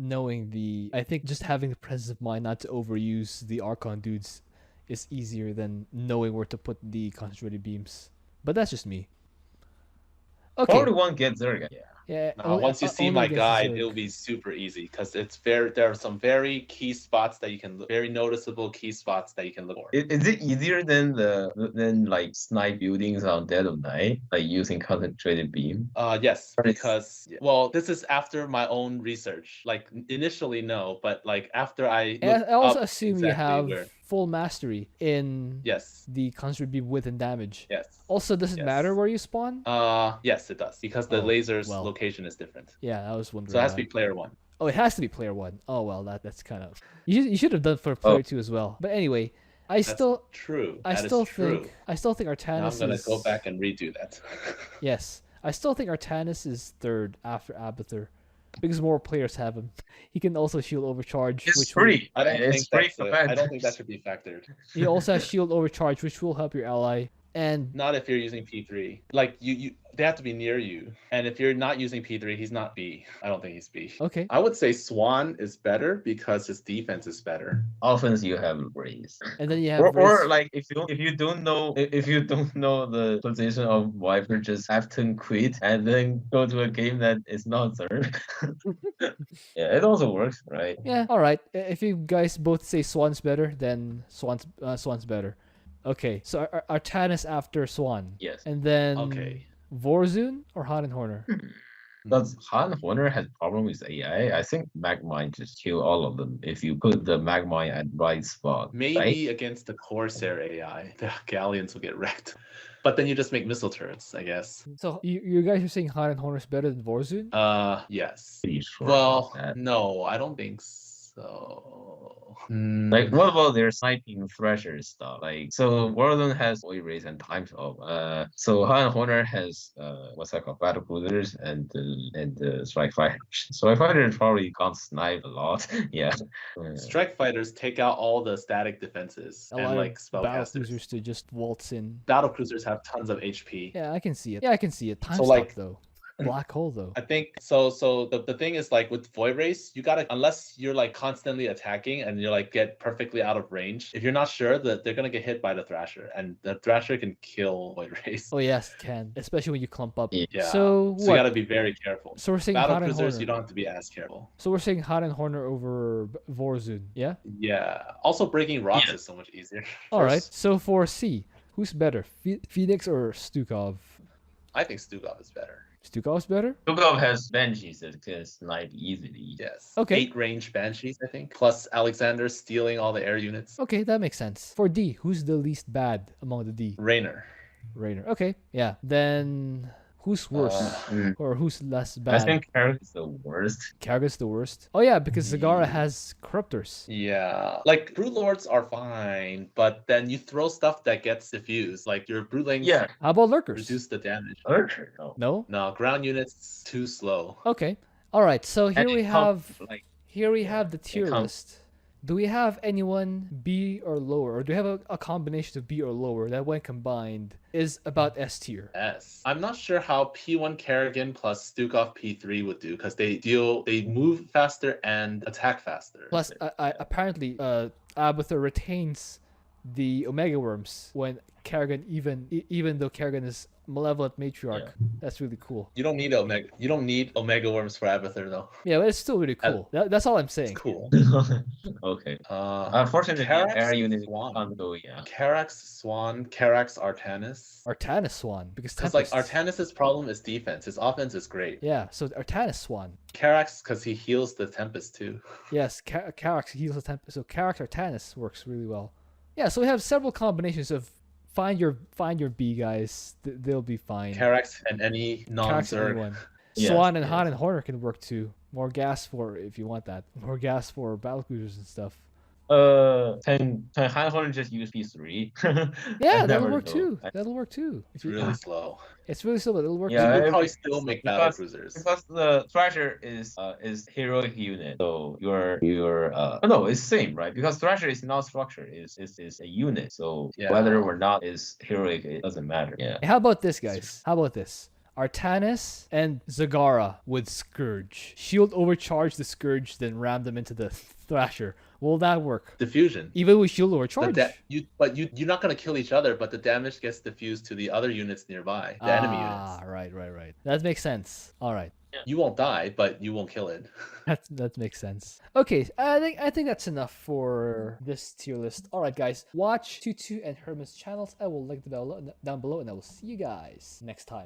Speaker 1: I think just having the presence of mind not to overuse the Archon dudes is easier than knowing where to put the concentrated beams. But that's just me. Okay.
Speaker 4: Probably one gets Zerga. Yeah.
Speaker 1: Yeah.
Speaker 3: Once you see
Speaker 1: only
Speaker 3: my
Speaker 1: against
Speaker 3: guide,
Speaker 1: Zerg.
Speaker 3: it'll be super easy because there are some very key spots that you can look, very noticeable key spots that you can look for.
Speaker 4: Is it easier than like snipe buildings on Dead of Night, like using concentrated beam?
Speaker 3: Yes,
Speaker 4: Or it's-
Speaker 3: because well, this is after my own research. Like initially, no, but like after I
Speaker 1: And
Speaker 3: looked
Speaker 1: I also
Speaker 3: up
Speaker 1: assume you
Speaker 3: exactly
Speaker 1: have
Speaker 3: where.
Speaker 1: full mastery in
Speaker 3: Yes,
Speaker 1: the concentrated beam width and damage.
Speaker 3: yes.
Speaker 1: Also, does it matter
Speaker 3: Yes.
Speaker 1: where you spawn?
Speaker 3: Yes, it does because the
Speaker 1: Oh,
Speaker 3: laser's
Speaker 1: well.
Speaker 3: location is different.
Speaker 1: Yeah, I was wondering.
Speaker 3: So it has to
Speaker 1: that.
Speaker 3: be player 1.
Speaker 1: Oh, it has to be player 1. Oh well, that's kind of you should have done for player 2 as well. But anyway, I
Speaker 3: That's
Speaker 1: still
Speaker 3: true.
Speaker 1: I
Speaker 3: That is
Speaker 1: still
Speaker 3: true.
Speaker 1: think Artanis
Speaker 3: Now I'm gonna
Speaker 1: is
Speaker 3: go back and redo that.
Speaker 1: yes. I still think Artanis is third after Abathur because more players have him. He can also shield overcharge,
Speaker 4: It's
Speaker 1: which
Speaker 4: free.
Speaker 3: I don't
Speaker 4: It's
Speaker 3: think
Speaker 4: free
Speaker 3: that's
Speaker 4: for
Speaker 3: I don't think that should be factored.
Speaker 1: he also has shield overcharge, which will help your ally. And
Speaker 3: Not if you're using P3. Like you they have to be near you. And if you're not using P3, he's not B. I don't think he's B.
Speaker 1: okay,
Speaker 3: I would say Swann is better because his defense is better.
Speaker 4: Offense you have raised.
Speaker 1: and then you have
Speaker 4: Or
Speaker 1: Race-
Speaker 4: like if you don't know the position of Viper, just have to quit and then go to a game that is not third. Yeah, it also works, right?
Speaker 1: yeah, all right. If you guys both say Swann's better, then Swann's better. Okay, so Artanis after Swann,
Speaker 4: Yes.
Speaker 1: and then
Speaker 3: Okay.
Speaker 1: Vorazun or Han and Horner.
Speaker 4: Does Han Horner has problem with AI? I think Magmine just kill all of them if you put the Magmine at right spot.
Speaker 3: Maybe
Speaker 4: right?
Speaker 3: against the Corsair AI, the Galleons will get wrecked. But then you just make missile turrets, I guess.
Speaker 1: So you guys are saying Han and Horner is better than Vorazun?
Speaker 3: Yes.
Speaker 4: Pretty sure
Speaker 3: Well,
Speaker 4: about that.
Speaker 3: no, I don't think so.
Speaker 4: Like, what about their sniping Thresher stuff? Like, so Warzone has oil race and times of. So Han Horner has what's that called? Battle cruisers and strike fighters. Strike fighters probably can't snipe a lot. Yeah.
Speaker 3: Strike fighters take out all the static defenses
Speaker 1: A
Speaker 3: and
Speaker 1: lot
Speaker 3: like
Speaker 1: of battle
Speaker 3: spellcasters.
Speaker 1: cruisers to just waltz in.
Speaker 3: Battle cruisers have tons of HP.
Speaker 1: Yeah, I can see it. Yeah, I can see it. Time
Speaker 3: So,
Speaker 1: stop
Speaker 3: like-
Speaker 1: though. Black hole though.
Speaker 3: I think so. So the thing is like with Void Race, you gotta unless you're like constantly attacking and you're like get perfectly out of range. If you're not sure that they're gonna get hit by the Thrasher, and the Thrasher can kill Void Race.
Speaker 1: Oh yes, it can. Especially when you clump up.
Speaker 4: Yeah.
Speaker 1: So
Speaker 3: you
Speaker 1: what?
Speaker 3: gotta be very careful.
Speaker 1: So we're saying
Speaker 3: Battle
Speaker 1: Han and
Speaker 3: cruisers,
Speaker 1: Horner.
Speaker 3: you don't have to be as careful.
Speaker 1: So we're saying Han and Horner over Vorazun. Yeah.
Speaker 3: Yeah. Also, breaking rocks
Speaker 4: Yeah.
Speaker 3: is so much easier.
Speaker 1: All right.
Speaker 3: First,
Speaker 1: So for C, who's better, Phoenix or Stukov?
Speaker 3: I think Stukov is better.
Speaker 1: Stukov's better.
Speaker 4: Stukov has Banshees that can snipe easily.
Speaker 3: Yes.
Speaker 1: Okay.
Speaker 3: 8 range Banshees, I think. Plus Alexander stealing all the air units.
Speaker 1: Okay, that makes sense. For D, who's the least bad among the D?
Speaker 3: Raynor.
Speaker 1: Raynor. Okay, yeah. Then who's worse or who's less bad?
Speaker 4: I think Karax is the worst.
Speaker 1: Kerrigan's the worst. Oh yeah, because Zagara
Speaker 3: Mm.
Speaker 1: has Corruptors.
Speaker 3: Yeah, like Brute Lords are fine, but then you throw stuff that gets diffused, like your Brute
Speaker 4: Yeah.
Speaker 1: How about Lurkers?
Speaker 3: reduce the damage.
Speaker 4: Archer. No.
Speaker 1: No.
Speaker 3: No, ground units too slow.
Speaker 1: Okay. All right. So here
Speaker 4: And
Speaker 1: we
Speaker 4: it comes,
Speaker 1: have
Speaker 4: like
Speaker 1: the tier
Speaker 4: comes-
Speaker 1: list. Do we have anyone B or lower, or do we have a combination of B or lower that, when combined, is about S tier?
Speaker 3: S. I'm not sure how P1 Kerrigan plus Stukov P3 would do because they move faster and attack faster.
Speaker 1: Plus, apparently, Abathur retains the Omega Worms when Kerrigan, even though Kerrigan is malevolent matriarch.
Speaker 4: Yeah.
Speaker 1: That's really cool.
Speaker 3: You don't need Omega Worms for Abathur though.
Speaker 1: Yeah, but it's still really cool. That's all I'm saying.
Speaker 3: It's cool.
Speaker 4: Okay.
Speaker 3: Uh,
Speaker 4: Unfortunately,
Speaker 3: Karax
Speaker 4: air unit
Speaker 3: Swann.
Speaker 4: can't go. Yeah.
Speaker 3: Karax, Swann, Karax, Artanis.
Speaker 1: Artanis Swann, because
Speaker 3: Because like
Speaker 1: Tempest.
Speaker 3: Artanis' problem is defense. His offense is great.
Speaker 1: Yeah, so Artanis Swann.
Speaker 3: Karax because he heals the Tempest too.
Speaker 1: Yes, Karax heals the Tempest. So Karax Artanis works really well. Yeah, so we have several combinations of find your B guys. They'll be fine.
Speaker 3: Karax and any
Speaker 1: Karax
Speaker 3: non-Zerg.
Speaker 1: anyone.
Speaker 4: Yes,
Speaker 1: Swann and
Speaker 4: yes.
Speaker 1: Han and Horner can work too. More gas for if you want that. More gas for battlecruisers and stuff.
Speaker 4: Can Han Horner just use P3?
Speaker 1: Yeah,
Speaker 4: I
Speaker 1: that'll
Speaker 4: never
Speaker 1: work
Speaker 4: know.
Speaker 1: too. That'll work too.
Speaker 3: It's really slow.
Speaker 1: It's really slow, but it'll work
Speaker 4: Yeah,
Speaker 3: You
Speaker 1: too.
Speaker 3: could
Speaker 4: I-
Speaker 3: probably still make
Speaker 4: because-
Speaker 3: battle cruisers.
Speaker 4: Because the Thrasher is heroic unit, so your no, it's same, right? Because Thrasher is not structure, is a unit. So
Speaker 3: Yeah.
Speaker 4: whether or not is heroic, it doesn't matter. Yeah.
Speaker 1: How about this, guys? How about this? Artanis and Zagara with Scourge. Shield overcharge the Scourge, then ram them into the Thrasher. Will that work?
Speaker 3: Diffusion.
Speaker 1: Even with shield
Speaker 3: The
Speaker 1: overcharge?
Speaker 3: you're not gonna kill each other, but the damage gets diffused to the other units nearby, the enemy units.
Speaker 1: Right. That makes sense. All right.
Speaker 3: You won't die, but you won't kill it.
Speaker 1: That makes sense. Okay, I think that's enough for this tier list. All right, guys, watch Twotuuu and Herman's channels. I will link them down below, and I will see you guys next time.